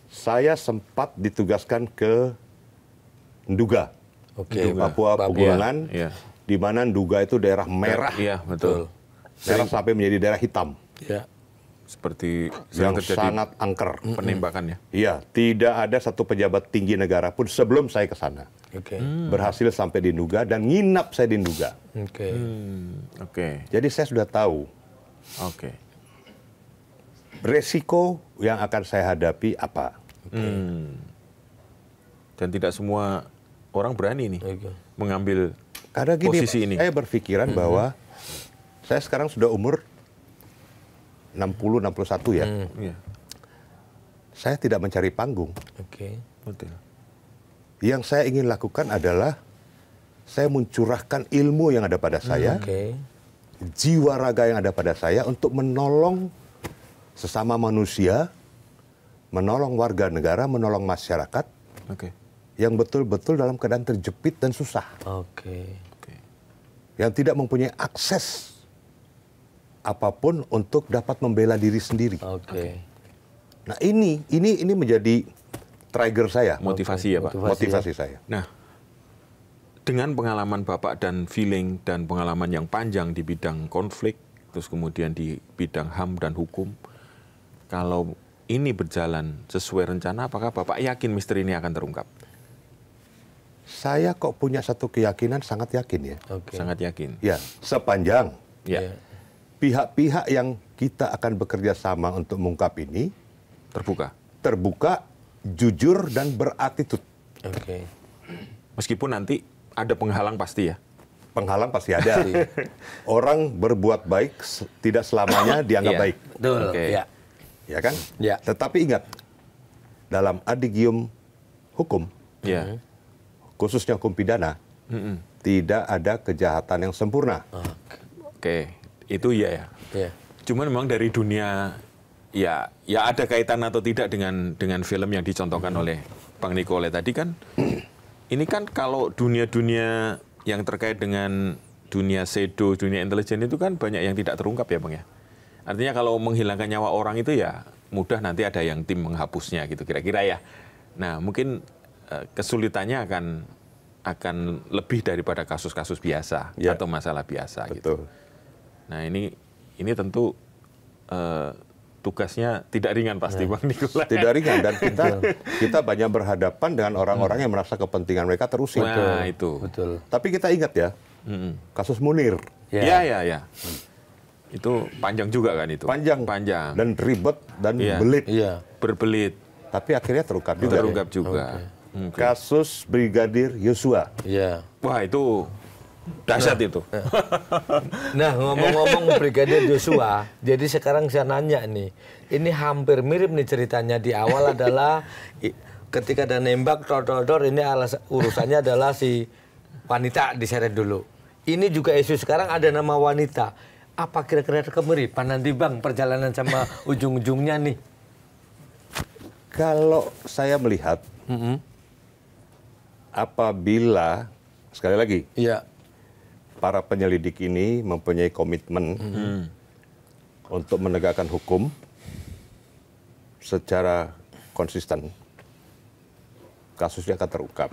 saya sempat ditugaskan ke Nduga, Papua Pegunungan, di mana Nduga itu daerah merah. Iya, betul. Merah sampai menjadi daerah hitam. Ya. Seperti Yang terjadi sangat angker. penembakan ya. Iya, tidak ada satu pejabat tinggi negara pun sebelum saya ke sana. Berhasil sampai di Nduga dan nginap saya di Nduga. Oke. Jadi saya sudah tahu resiko yang akan saya hadapi apa. Dan tidak semua orang berani nih mengambil Karena gini, posisi ini. saya berpikiran bahwa saya sekarang sudah umur 60-61 ya. Iya. Saya tidak mencari panggung. Betul. Yang saya ingin lakukan adalah saya mencurahkan ilmu yang ada pada saya, jiwa raga yang ada pada saya untuk menolong sesama manusia, menolong warga negara, menolong masyarakat yang betul-betul dalam keadaan terjepit dan susah. Yang tidak mempunyai akses apapun untuk dapat membela diri sendiri. Nah ini menjadi trigger saya. Motivasi ya Pak. Motivasi saya. Nah, dengan pengalaman Bapak dan feeling dan pengalaman yang panjang di bidang konflik, terus kemudian di bidang HAM dan hukum, kalau ini berjalan sesuai rencana, apakah Bapak yakin misteri ini akan terungkap? Saya kok punya satu keyakinan, sangat yakin ya. Sangat yakin. Ya, sepanjang pihak-pihak yang kita akan bekerja sama untuk mengungkap ini terbuka, jujur dan beratitude. Meskipun nanti ada penghalang pasti ya. Penghalang pasti ada. Orang berbuat baik tidak selamanya dianggap baik. Ya kan? Tetapi ingat, dalam adigium hukum, khususnya hukum pidana, tidak ada kejahatan yang sempurna. Itu iya ya. Cuman memang dari dunia ya ada kaitan atau tidak dengan film yang dicontohkan oleh Bang Nicole tadi kan. Ini kan kalau dunia-dunia yang terkait dengan dunia shadow, dunia intelijen itu kan banyak yang tidak terungkap ya Bang ya. Artinya kalau menghilangkan nyawa orang itu ya mudah nanti ada yang tim menghapusnya gitu kira-kira ya. Nah mungkin kesulitannya akan lebih daripada kasus-kasus biasa atau masalah biasa. Gitu. Nah ini tentu tugasnya tidak ringan pasti Bang Nicole. Tidak ringan dan kita banyak berhadapan dengan orang-orang yang merasa kepentingan mereka terusik. Nah itu. Tapi kita ingat ya, kasus Munir. Ya. Itu panjang juga kan itu? Panjang. Dan ribet dan belit. Iya. Berbelit. Tapi akhirnya terungkap juga. Terungkap juga. Okay. Kasus Brigadir Yosua. Iya. Wah, itu dahsyat itu. Nah, ngomong-ngomong Brigadir Yosua, jadi sekarang saya nanya nih, ini hampir mirip nih ceritanya. Di awal adalah ketika ada nembak, dor, ini urusannya adalah si wanita diseret dulu. Ini juga isu sekarang ada nama wanita. Apa kira-kira kemiripan nanti Bang perjalanan sama ujung-ujungnya nih? Kalau saya melihat, apabila sekali lagi, para penyelidik ini mempunyai komitmen untuk menegakkan hukum secara konsisten, kasusnya akan terungkap.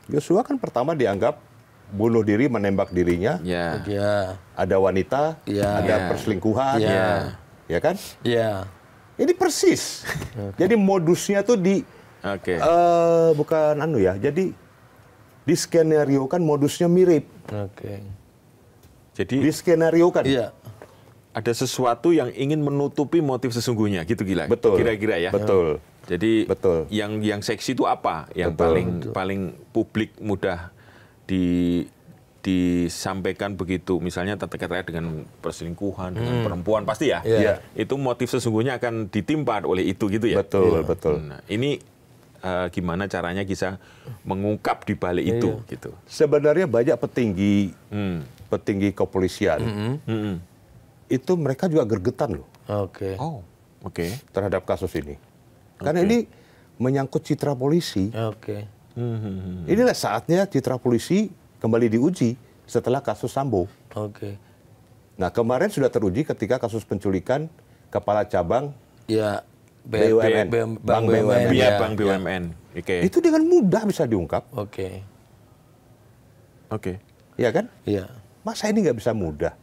Yosua kan pertama dianggap bunuh diri, menembak dirinya, ada wanita, ada perselingkuhan, ya kan? Ini persis. Jadi modusnya tuh bukan jadi di skenario kan modusnya mirip. Jadi di skenario kan. Ada sesuatu yang ingin menutupi motif sesungguhnya, gitu gila. Betul. Kira-kira ya. Betul. Jadi betul. Yang seksi itu apa? Yang paling publik mudah disampaikan begitu, misalnya terkait dengan perselingkuhan dengan perempuan pasti ya. Itu motif sesungguhnya akan ditimpa oleh itu gitu ya. Betul, betul. Nah, ini gimana caranya bisa mengungkap di balik itu gitu. Sebenarnya banyak petinggi kepolisian. Itu mereka juga gergetan loh. Terhadap kasus ini. Karena ini menyangkut citra polisi. Inilah saatnya citra polisi kembali diuji setelah kasus Sambo. Nah, kemarin sudah teruji ketika kasus penculikan kepala cabang BUMN. Bank BUMN. Itu dengan mudah bisa diungkap. Iya kan? Iya. Masa ini nggak bisa mudah?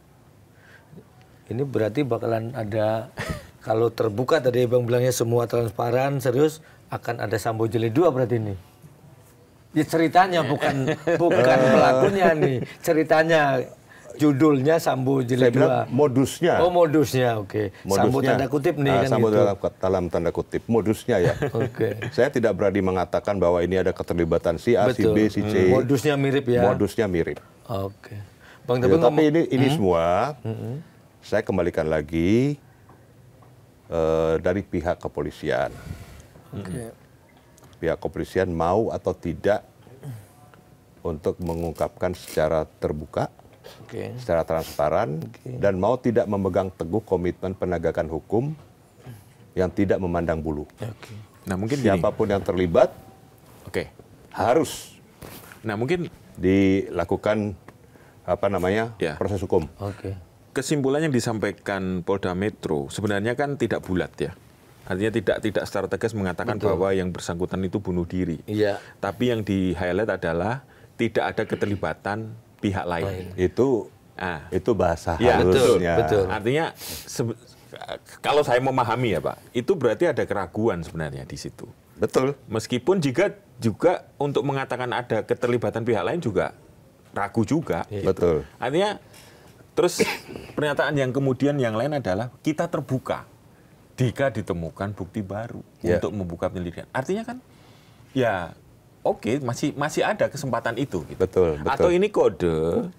Ini berarti bakalan ada, kalau terbuka tadi Bang bilangnya semua transparan, serius, akan ada Sambo Jilid 2 berarti ini. Ya ceritanya bukan pelakunya nih. Ceritanya judulnya Sambo Jilid 2. Modusnya. Oh, modusnya, Sambo tanda kutip nih kan Sambo gitu. dalam tanda kutip. Modusnya ya. Saya tidak berani mengatakan bahwa ini ada keterlibatan si A, si B, si C. Modusnya mirip ya. Modusnya mirip. Bang, tapi ini semua saya kembalikan lagi dari pihak kepolisian. Pihak kepolisian mau atau tidak untuk mengungkapkan secara terbuka, secara transparan, dan mau tidak memegang teguh komitmen penegakan hukum yang tidak memandang bulu. Nah, mungkin siapapun yang terlibat, harus. Nah, mungkin dilakukan proses hukum. Kesimpulan yang disampaikan Polda Metro sebenarnya kan tidak bulat ya. Artinya tidak secara tegas mengatakan bahwa yang bersangkutan itu bunuh diri. Tapi yang di-highlight adalah tidak ada keterlibatan pihak lain. Itu bahasa halusnya. Betul. Artinya kalau saya memahami ya Pak, itu berarti ada keraguan sebenarnya di situ. Betul. Meskipun juga untuk mengatakan ada keterlibatan pihak lain juga ragu juga. Betul. Artinya terus pernyataan yang kemudian yang lain adalah kita terbuka jika ditemukan bukti baru untuk membuka penyelidikan. Artinya kan masih ada kesempatan itu. Gitu. Betul. Atau ini kode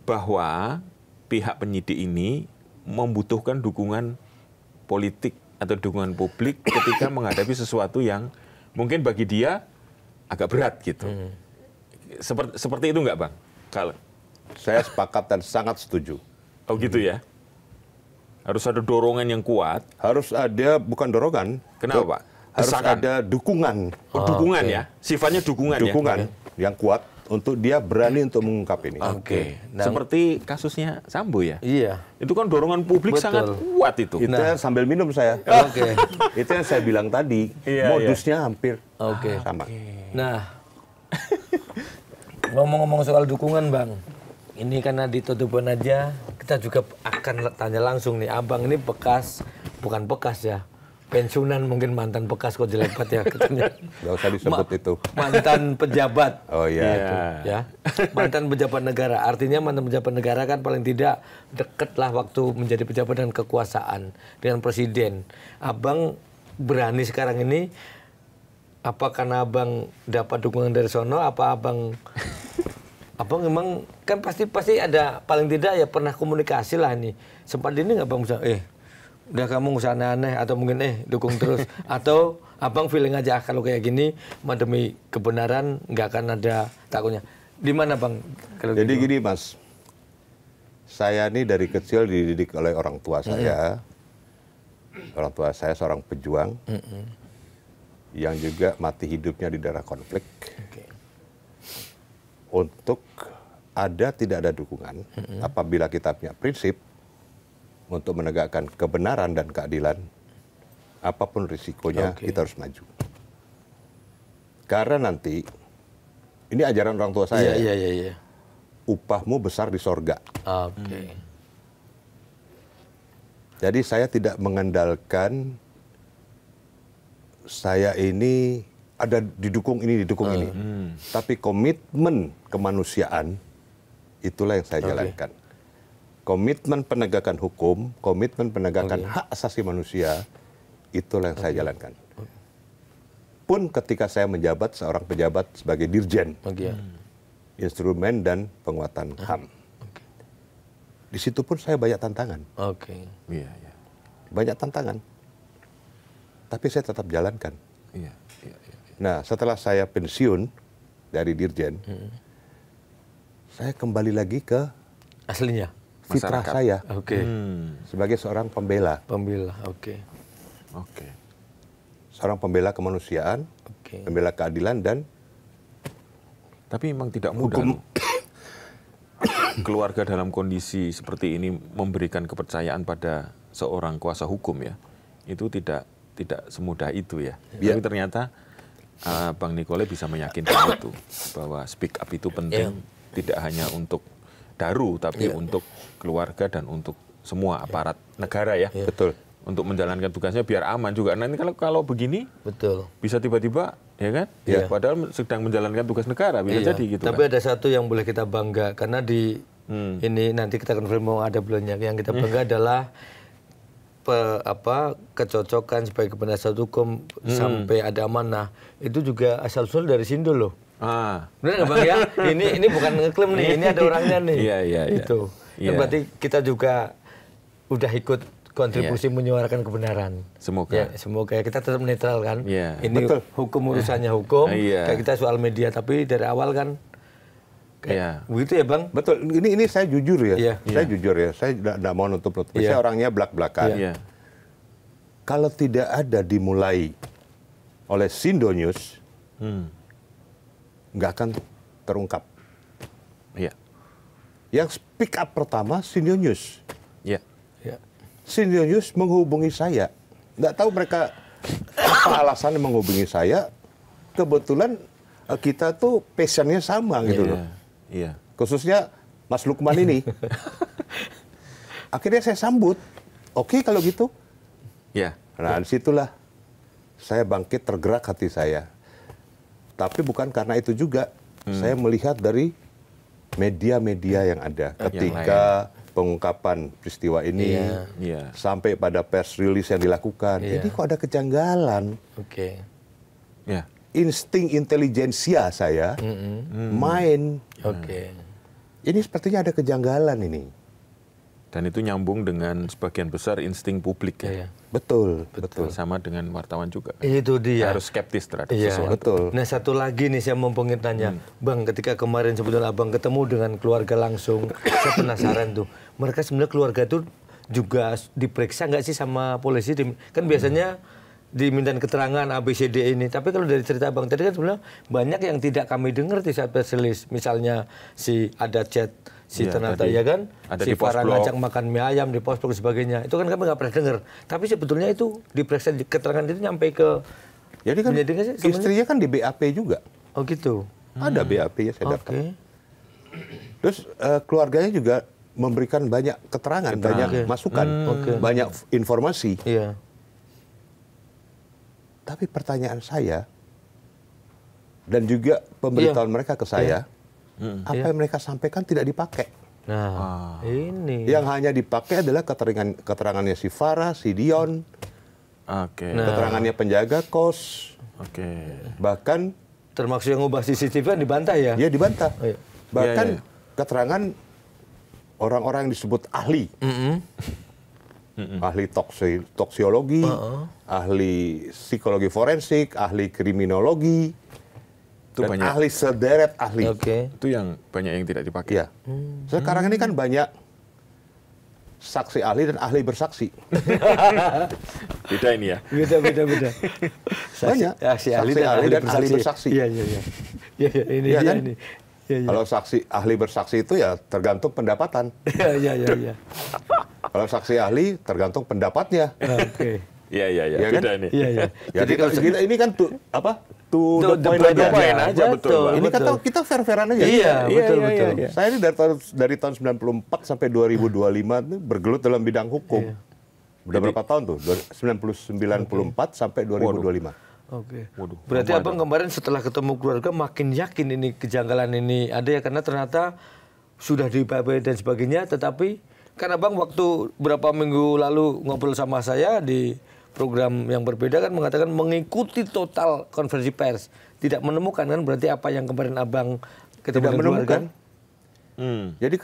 bahwa pihak penyidik ini membutuhkan dukungan politik atau dukungan publik ketika menghadapi sesuatu yang mungkin bagi dia agak berat gitu. Seperti itu nggak Bang? Kalau saya sepakat dan sangat setuju. Oh gitu ya? Harus ada dorongan yang kuat. Harus ada, bukan dorongan. Kenapa Pak? Harus ada dukungan. Dukungan ya? Sifatnya dukungan ya? Dukungan yang kuat untuk dia berani untuk mengungkap ini. Seperti kasusnya Sambo ya? Iya. Itu kan dorongan publik sangat kuat itu. Itu sambil minum saya. Itu yang saya bilang tadi. Modusnya hampir sama. Nah, ngomong-ngomong soal dukungan Bang. Ini karena ditutupin aja, kita juga akan tanya langsung nih, Abang ini bukan bekas ya, pensiunan mungkin mantan bekas kok jelek banget ya katanya. Nggak usah disebut itu. Mantan pejabat. Oh iya. Ya. Mantan pejabat negara. Artinya mantan pejabat negara kan paling tidak deket lah waktu menjadi pejabat dengan kekuasaan dengan presiden. Abang berani sekarang ini apa karena abang dapat dukungan dari sono? Apa abang memang kan pasti ada paling tidak ya pernah komunikasi lah ini. Sempat ini nggak bang bisa udah kamu nggak usah aneh-aneh atau mungkin dukung terus atau abang feeling aja kalau kayak gini demi kebenaran nggak akan ada takutnya. Di mana bang? Jadi gitu? Gini Mas, saya ini dari kecil dididik oleh orang tua saya. Orang tua saya seorang pejuang yang juga mati hidupnya di daerah konflik. Untuk ada tidak ada dukungan apabila kita punya prinsip untuk menegakkan kebenaran dan keadilan, apapun risikonya kita harus maju. Karena nanti ini ajaran orang tua saya. Iya. Upahmu besar di sorga. Jadi saya tidak mengandalkan saya ini ada didukung ini, ini. Tapi komitmen kemanusiaan itulah yang saya jalankan. Komitmen penegakan hukum, komitmen penegakan hak asasi manusia, itulah yang saya jalankan. Pun ketika saya menjabat seorang pejabat sebagai dirjen, instrumen dan penguatan HAM. Di situ pun saya banyak tantangan. Banyak tantangan. Tapi saya tetap jalankan. Nah, setelah saya pensiun dari dirjen, saya kembali lagi ke aslinya. Fitrah saya sebagai seorang pembela. Seorang pembela kemanusiaan, pembela keadilan dan. Tapi memang tidak mudah keluarga dalam kondisi seperti ini memberikan kepercayaan pada seorang kuasa hukum ya. Itu tidak semudah itu ya. Tapi ternyata Bang Nicole bisa meyakinkan itu bahwa speak up itu penting tidak hanya untuk Daru tapi untuk keluarga dan untuk semua aparat negara ya. Betul. Untuk menjalankan tugasnya biar aman juga. Nanti kalau begini bisa tiba-tiba ya kan? Padahal sedang menjalankan tugas negara bisa jadi gitu. Tapi ada satu yang boleh kita bangga karena di ini nanti kita konfirmasi mau ada belumnya. Yang kita bangga adalah kecocokan sebagai penasihat hukum sampai ada amanah itu juga asal-usul dari Sindo loh. Benar nggak bang ya? Ini bukan ngeklaim nih, ini ada orangnya nih. Itu. Berarti kita juga udah ikut kontribusi menyuarakan kebenaran. Semoga. Semoga kita tetap netral kan. Ini betul. Hukum urusannya hukum. Kayak kita soal media tapi dari awal kan. Begitu ya bang? Betul. Ini saya jujur ya. Saya jujur ya. Saya tidak mau nutup-nutup. Saya orangnya belak-belakan. Kalau tidak ada dimulai oleh Sindo News, nggak akan terungkap. Yang speak up pertama Sindo News. Sindo News menghubungi saya. Nggak tahu mereka apa alasannya menghubungi saya. Kebetulan kita tuh passionnya sama gitu loh. Khususnya Mas Lukman ini. Akhirnya saya sambut. Oke kalau gitu. Nah disitulah saya bangkit, tergerak hati saya. Tapi bukan karena itu juga. Saya melihat dari media-media yang ada. Ketika pengungkapan peristiwa ini sampai pada press release yang dilakukan. Ini kok ada kejanggalan. Insting intelijensia saya main. Ini sepertinya ada kejanggalan ini. Dan itu nyambung dengan sebagian besar insting publik ya. Betul. Sama dengan wartawan juga. Itu dia. Harus skeptis terhadap sesuatu. Betul. Nah satu lagi nih saya mau pengen tanya, Bang, ketika kemarin sebetulnya abang ketemu dengan keluarga langsung, saya penasaran tuh, mereka sebenarnya keluarga itu juga diperiksa nggak sih sama polisi? Kan biasanya diminta keterangan ABCD ini, tapi kalau dari cerita abang tadi kan sebenarnya banyak yang tidak kami dengar di saat press release, misalnya ada chat si ternyata ya kan, si Farah ngajak makan mie ayam di Postblok dan sebagainya, itu kan kami nggak pernah dengar. Tapi sebetulnya itu diperiksa keterangan itu nyampe ke. Jadi kan istrinya kan di BAP juga. Oh gitu. Ada BAP ya saya dapat. Terus keluarganya juga memberikan banyak keterangan. Banyak masukan, banyak informasi. Tapi pertanyaan saya dan juga pemberitahuan mereka ke saya, apa yang mereka sampaikan tidak dipakai. Nah, ini. Yang hanya dipakai adalah keterangannya si Farah, si Dion, keterangannya penjaga kos, bahkan termasuk yang ngubah CCTV kan dibantah ya? Ya dibantah. Bahkan keterangan orang-orang yang disebut ahli, ahli toksiologi, ahli psikologi forensik, ahli kriminologi, dan banyak. Ahli sederet ahli. Itu yang banyak yang tidak dipakai. Ya. Sekarang ini kan banyak saksi ahli dan ahli bersaksi. Beda ini ya. Beda. Banyak. Saksi ahli dan ahli bersaksi. Iya. Ini ya, dia kan? ini. Ya. Kalau saksi ahli bersaksi itu ya tergantung pendapatan. Iya. Kalau saksi ahli tergantung pendapatnya. Oke. Iya. Ya, beda kan? ini. Iya. Jadi kalau kita ini kan to the point aja. Betul. Ini kan kita fair-fairan aja. Iya, betul. Saya ini dari tahun 94 sampai 2025 itu bergelut dalam bidang hukum. Udah berapa tahun tuh? 94 sampai 2025. Oke. Berarti Abang kemarin setelah ketemu keluarga makin yakin ini kejanggalan ini ada ya, karena ternyata sudah di-BAP dan sebagainya, tetapi kan Abang waktu berapa minggu lalu ngobrol sama saya di program yang berbeda kan mengatakan mengikuti total konferensi pers, tidak menemukan kan, berarti apa yang kemarin Abang ketemu dengan keluarga? Jadi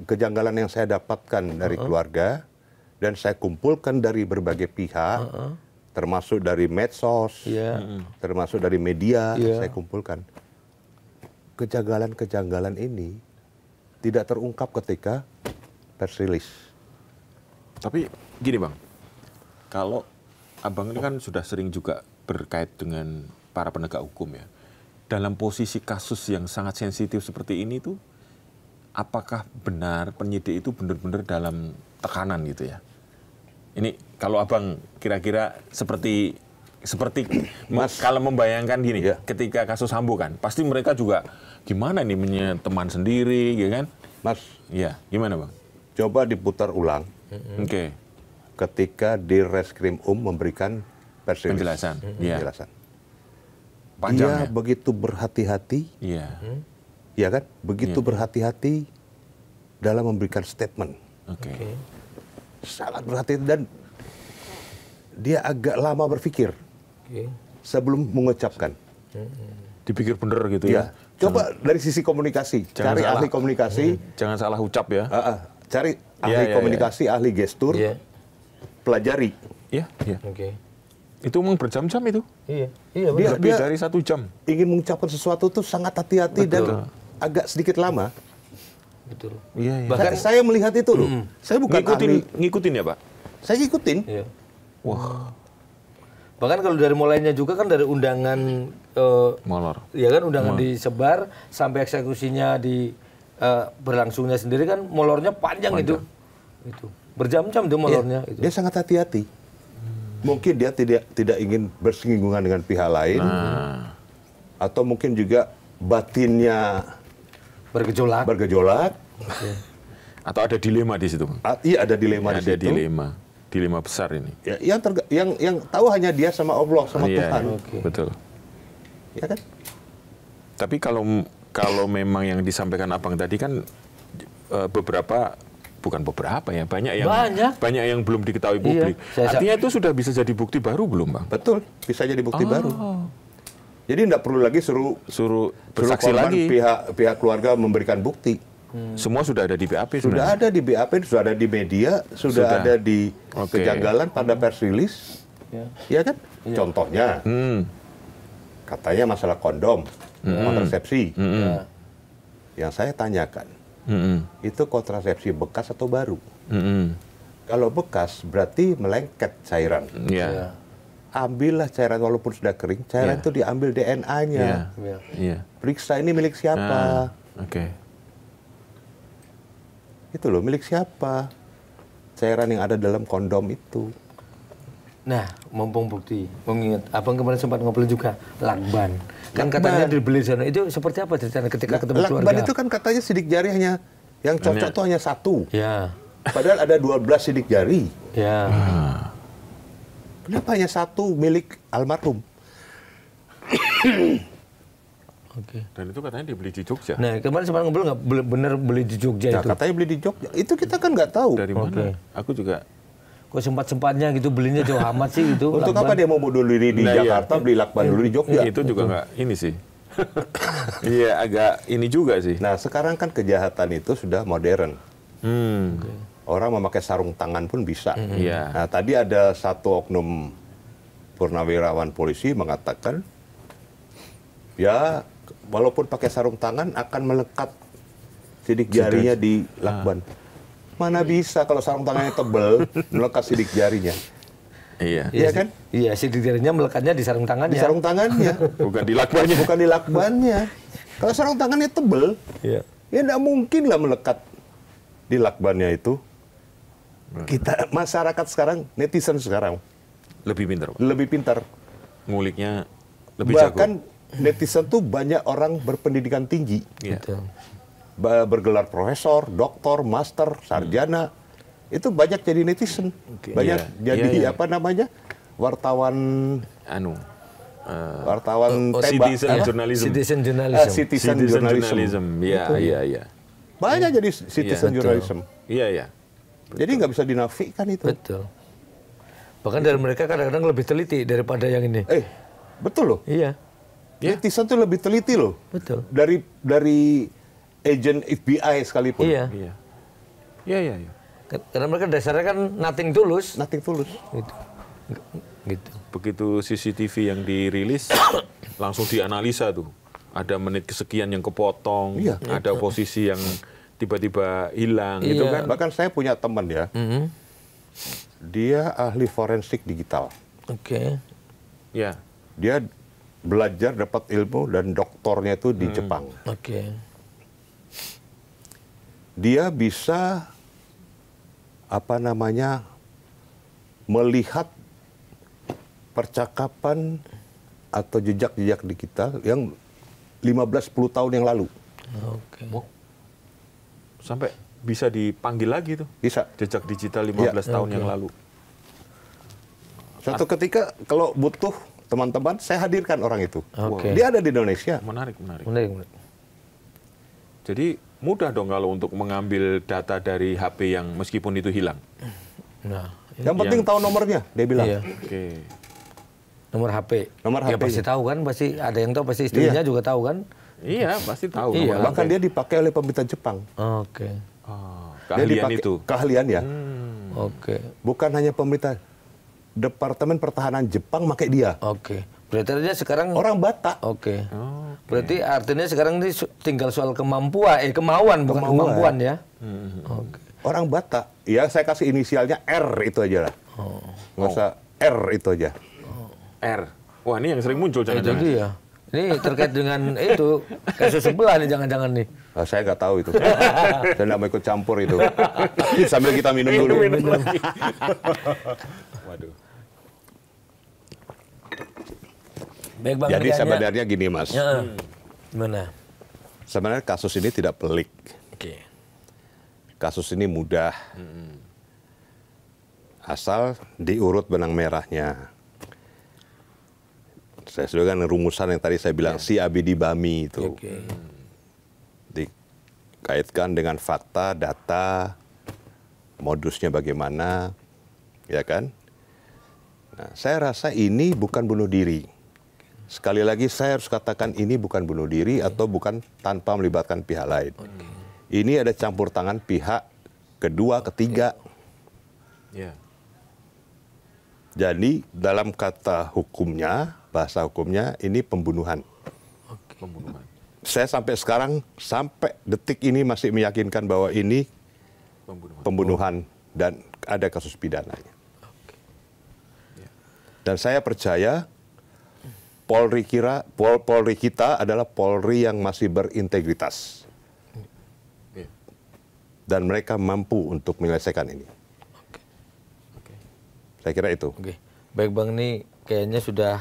kejanggalan yang saya dapatkan dari keluarga dan saya kumpulkan dari berbagai pihak, termasuk dari medsos, termasuk dari media, saya kumpulkan. Kejanggalan-kejanggalan ini tidak terungkap ketika pers rilis. Tapi gini Bang, kalau Abang ini kan sudah sering juga berkait dengan para penegak hukum ya. Dalam posisi kasus yang sangat sensitif seperti ini tuh, apakah benar penyidik itu benar-benar dalam tekanan gitu ya? Ini kalau Abang kira-kira seperti Mas, kalau membayangkan gini, ketika kasus Sambo kan, pasti mereka juga gimana nih punya teman sendiri, ya kan? Mas, ya gimana Bang? Coba diputar ulang. Oke. Ketika di Reskrim memberikan penjelasan. Dia begitu berhati-hati, ya kan? Begitu berhati-hati dalam memberikan statement. Sangat berhati-hati dan dia agak lama berpikir sebelum mengucapkan. Dipikir bener gitu ya? Coba dari sisi komunikasi, cari ahli komunikasi. Jangan salah ucap ya. Cari ahli komunikasi, ahli gestur. Pelajari. Iya. Itu memang berjam-jam itu. Iya. Dia lebih dari 1 jam. Ingin mengucapkan sesuatu tuh sangat hati-hati dan agak sedikit lama. Betul. Iya. Bahkan saya melihat itu loh. Saya bukan ngikutin ya Pak? Saya ngikutin. Iya. Wah. Bahkan kalau dari mulainya juga kan dari undangan molor. Ya kan, undangan disebar sampai eksekusinya di berlangsungnya sendiri kan molornya panjang. Itu. Berjam-jam tuh molornya. Dia sangat hati-hati. Mungkin dia tidak ingin bersinggungan dengan pihak lain, atau mungkin juga batinnya bergejolak. Atau ada dilema di situ, Bang? Iya, ada dilema di situ. Ada dilema besar ini. Ya, yang tahu hanya dia sama Allah, sama Tuhan. Betul. Ya kan? Tapi kalau memang yang disampaikan Abang tadi kan banyak yang belum diketahui publik. Artinya itu sudah bisa jadi bukti baru belum, Bang? Betul, bisa jadi bukti baru. Jadi tidak perlu lagi suruh bersaksi lagi. Pihak keluarga memberikan bukti. Semua sudah ada di BAP. Sudah ada di BAP, sudah ada di media, sudah ada di kejanggalan pada pers rilis. Ya kan? Contohnya, katanya masalah kondom, kontrasepsi. Yang saya tanyakan, itu kontrasepsi bekas atau baru? Kalau bekas berarti melengket cairan. Ambillah cairan walaupun sudah kering, cairan itu diambil DNA-nya. Periksa ini milik siapa. Itu loh, milik siapa cairan yang ada dalam kondom itu. Nah, mumpung bukti, mengingat Abang kemarin sempat ngobrol juga lakban. Kan katanya dibeli sana. Itu seperti apa ceritanya ketika ketemu keluarga? Lakban itu kan katanya sidik jari hanya yang cocok tuh hanya 1. Ya. Padahal ada 12 sidik jari. Ya. Kenapa hanya satu milik almarhum? Oke. Dan itu katanya dibeli di Jogja. Nah, kemarin sempat ngobrol nggak bener beli di Jogja Nah, itu? katanya beli di Jogja. Itu kita kan nggak tahu. Dari mana? Oke. Aku juga. Kok sempat-sempatnya gitu belinya jauh amat sih itu? Untuk apa dia mau bunuh diri di Nah, iya. Jakarta, beli lakban dulu di Jogja? Itu juga nggak ini sih. Iya, agak ini juga sih. Nah, sekarang kan kejahatan itu sudah modern. Hmm. Orang memakai sarung tangan pun bisa. Iya. Nah, tadi ada satu oknum purnawirawan polisi mengatakan, ya walaupun pakai sarung tangan akan melekat sidik jarinya di lakban. Mana bisa kalau sarung tangannya tebal melekat sidik jarinya? Iya. Iya kan? Iya, sidik jarinya melekatnya di sarung tangannya. Di sarung tangannya, Bukan di lakbannya. bukan di lakbannya. Kalau sarung tangannya tebal, Iya. ya nggak mungkin lah melekat di lakbannya itu. Kita masyarakat sekarang, netizen sekarang Lebih pintar, Pak. lebih pintar. Nguliknya lebih Bahkan jago. netizen tuh banyak orang berpendidikan tinggi, Iya. Betul. bergelar profesor, doktor, master, sarjana. Itu banyak jadi netizen, banyak Iya. jadi Iya, iya. apa namanya wartawan Anu. wartawan tembak, Citizen apa? journalism. Citizen journalism. Citizen journalism. Iya, iya, iya. Banyak jadi citizen Betul. journalism. Iya, iya. Jadi nggak bisa dinafikan itu. Betul. Bahkan dari mereka kadang-kadang lebih teliti daripada yang ini. Betul loh. Iya, Netizen tuh lebih teliti loh. betul. Dari agent FBI sekalipun. Iya. Iya. Iya, iya, iya. Karena mereka dasarnya kan nothing tulus. Nothing tulus. Gitu. Gitu. Begitu CCTV yang dirilis, langsung dianalisa tuh. Ada menit kesekian yang kepotong, Iya. ada posisi yang tiba-tiba hilang, Iya. gitu kan? Bahkan saya punya teman ya, dia ahli forensik digital. Oke. Ya. Dia belajar dapat ilmu dan doktornya itu di Jepang. Oke. Dia bisa apa namanya melihat percakapan atau jejak-jejak digital yang 15-10 tahun yang lalu. Oke. Sampai bisa dipanggil lagi tuh. Bisa. Jejak digital 15 tahun yang lalu. Suatu ketika kalau butuh teman-teman, saya hadirkan orang itu. Oke. Dia ada di Indonesia. Menarik, menarik. Menarik. Jadi mudah dong kalau untuk mengambil data dari HP yang meskipun itu hilang. Nah, Yang penting tahu nomornya, dia bilang. iya. Oke. Nomor HP. Nomor Ya HP-nya. pasti tahu kan, pasti ada yang tahu, pasti istrinya juga tahu kan. Iya, pasti tahu. Iya. nomor Bahkan HP. dia dipakai oleh pemerintah Jepang. Oke. Oh, Dia keahlian dipakai- itu. Keahlian ya. Oke. Bukan hanya pemerintah. Departemen Pertahanan Jepang pakai dia. Oke. Berarti artinya sekarang Orang Batak. Oke. Oh, Berarti artinya sekarang ini tinggal soal kemauan, bukan kemampuan ya. Oke. Orang Batak. Ya saya kasih inisialnya R itu aja lah. Nggak usah R itu aja. R. Wah, ini yang sering muncul Itu jangan-jangan. dia. Ini terkait dengan itu kasus sebelah nih jangan-jangan nih. Saya nggak tahu itu. Saya nggak mau ikut campur itu. Sambil kita minum dulu. Waduh. Baik Bang. Jadi kayaknya- sebenarnya gini Mas. Ya. Gimana? Sebenarnya kasus ini tidak pelik. Oke. Kasus ini mudah. Asal diurut benang merahnya. Saya sudah kan rumusan yang tadi saya bilang si Abidi Bami itu. Oke. Dikaitkan dengan fakta, data, modusnya bagaimana, ya kan? Nah, saya rasa ini bukan bunuh diri. Sekali lagi saya harus katakan ini bukan bunuh diri atau bukan tanpa melibatkan pihak lain. Ini ada campur tangan pihak kedua, ketiga. Ya. Jadi dalam kata hukumnya, bahasa hukumnya ini pembunuhan. Pembunuhan. Saya sampai sekarang, sampai detik ini masih meyakinkan bahwa ini Pembunuhan. pembunuhan dan ada kasus pidananya. Dan saya percaya Polri kita adalah Polri yang masih berintegritas. Iya. Dan mereka mampu untuk menyelesaikan ini. Saya kira itu. Oke. Baik Bang, ini kayaknya sudah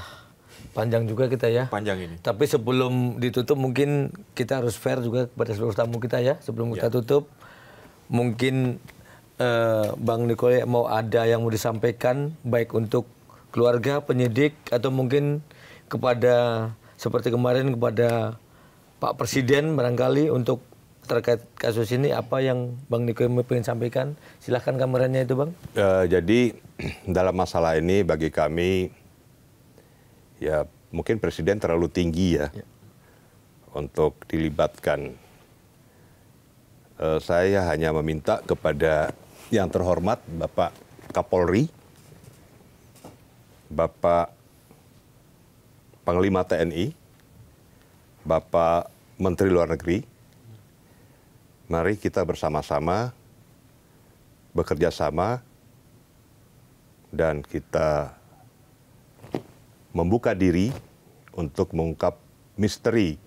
panjang juga kita ya. Panjang ini. Tapi sebelum ditutup mungkin kita harus fair juga kepada seluruh tamu kita ya. Sebelum kita tutup, mungkin Bang Nicole mau ada yang mau disampaikan baik untuk keluarga, penyidik, atau mungkin kepada seperti kemarin kepada Pak Presiden barangkali untuk terkait kasus ini, apa yang Bang Niko ingin sampaikan? Silahkan kameranya itu, Bang. Jadi dalam masalah ini bagi kami, ya mungkin Presiden terlalu tinggi ya untuk dilibatkan. Saya hanya meminta kepada yang terhormat Bapak Kapolri, Bapak Panglima TNI, Bapak Menteri Luar Negeri, mari kita bersama-sama bekerja sama dan kita membuka diri untuk mengungkap misteri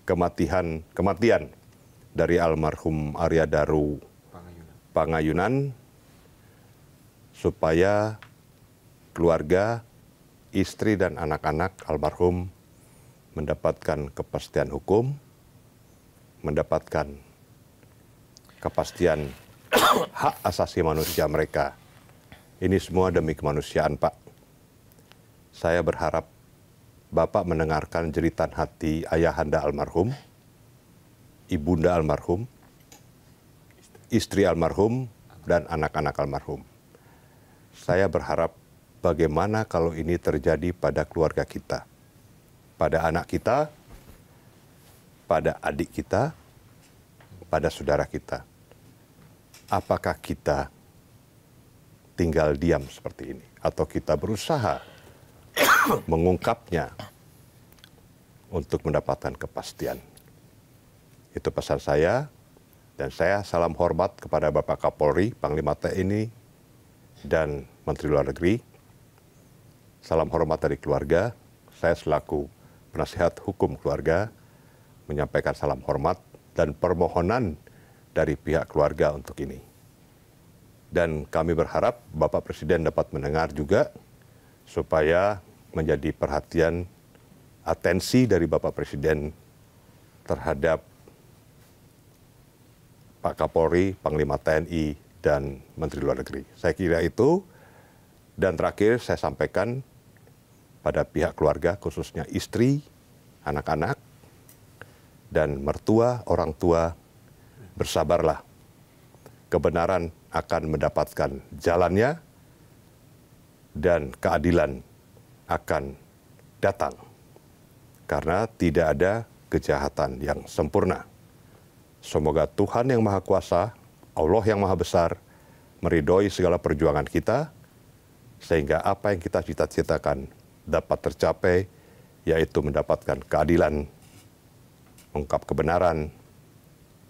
kematian dari almarhum Arya Daru Pangayunan, supaya keluarga, istri dan anak-anak almarhum mendapatkan kepastian hukum, mendapatkan kepastian hak asasi manusia mereka. Ini semua demi kemanusiaan, Pak. Saya berharap Bapak mendengarkan jeritan hati ayahanda almarhum, ibunda almarhum, istri almarhum, dan anak-anak almarhum. Saya berharap bagaimana kalau ini terjadi pada keluarga kita, pada anak kita, pada adik kita, pada saudara kita. Apakah kita tinggal diam seperti ini? Atau kita berusaha mengungkapnya untuk mendapatkan kepastian? Itu pesan saya, dan saya salam hormat kepada Bapak Kapolri, Panglima TNI, dan Menteri Luar Negeri. Salam hormat dari keluarga. Saya selaku penasihat hukum keluarga menyampaikan salam hormat dan permohonan dari pihak keluarga untuk ini. Dan kami berharap Bapak Presiden dapat mendengar juga, supaya menjadi perhatian atensi dari Bapak Presiden terhadap Pak Kapolri, Panglima TNI, dan Menteri Luar Negeri. Saya kira itu. Dan terakhir saya sampaikan pada pihak keluarga, khususnya istri, anak-anak, dan mertua, orang tua, bersabarlah. Kebenaran akan mendapatkan jalannya, dan keadilan akan datang. Karena tidak ada kejahatan yang sempurna. Semoga Tuhan yang Maha Kuasa, Allah yang Maha Besar, meridhoi segala perjuangan kita, sehingga apa yang kita cita-citakan dapat tercapai, yaitu mendapatkan keadilan, mengungkap kebenaran,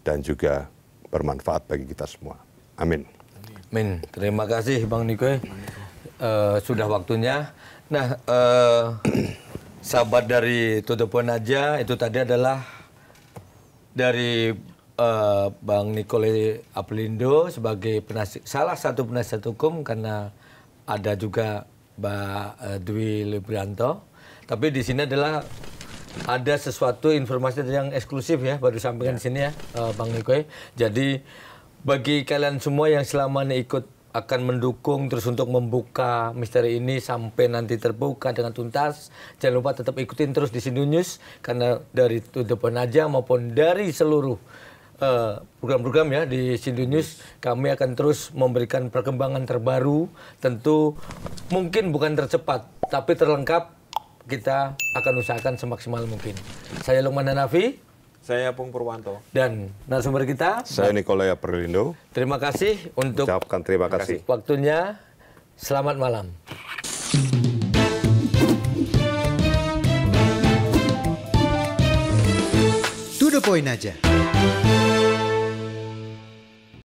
dan juga bermanfaat bagi kita semua. Amin. Amin. Terima kasih Bang Niko. Sudah waktunya. Nah, sahabat dari To The Point aja, itu tadi adalah dari Bang Nikole Aprindo sebagai salah satu penasihat hukum, karena ada juga Mbak Dwi Librianto. Tapi di sini adalah ada sesuatu informasi yang eksklusif ya, baru sampaikan di sini ya, Bang Nikoy. Jadi bagi kalian semua yang selama ini ikut akan mendukung terus untuk membuka misteri ini sampai nanti terbuka dengan tuntas, jangan lupa tetap ikutin terus di Sindu News, karena dari To The Point aja maupun dari seluruh program-program ya di Sindu News, kami akan terus memberikan perkembangan terbaru. Tentu mungkin bukan tercepat, tapi terlengkap. Kita akan usahakan semaksimal mungkin. Saya Lukman Hanafi. Saya Pung Purwanto. Dan narasumber kita. Saya Nikole Aprindo. Terima kasih untuk ucapkan terima kasih waktunya. Selamat malam. To The Point aja.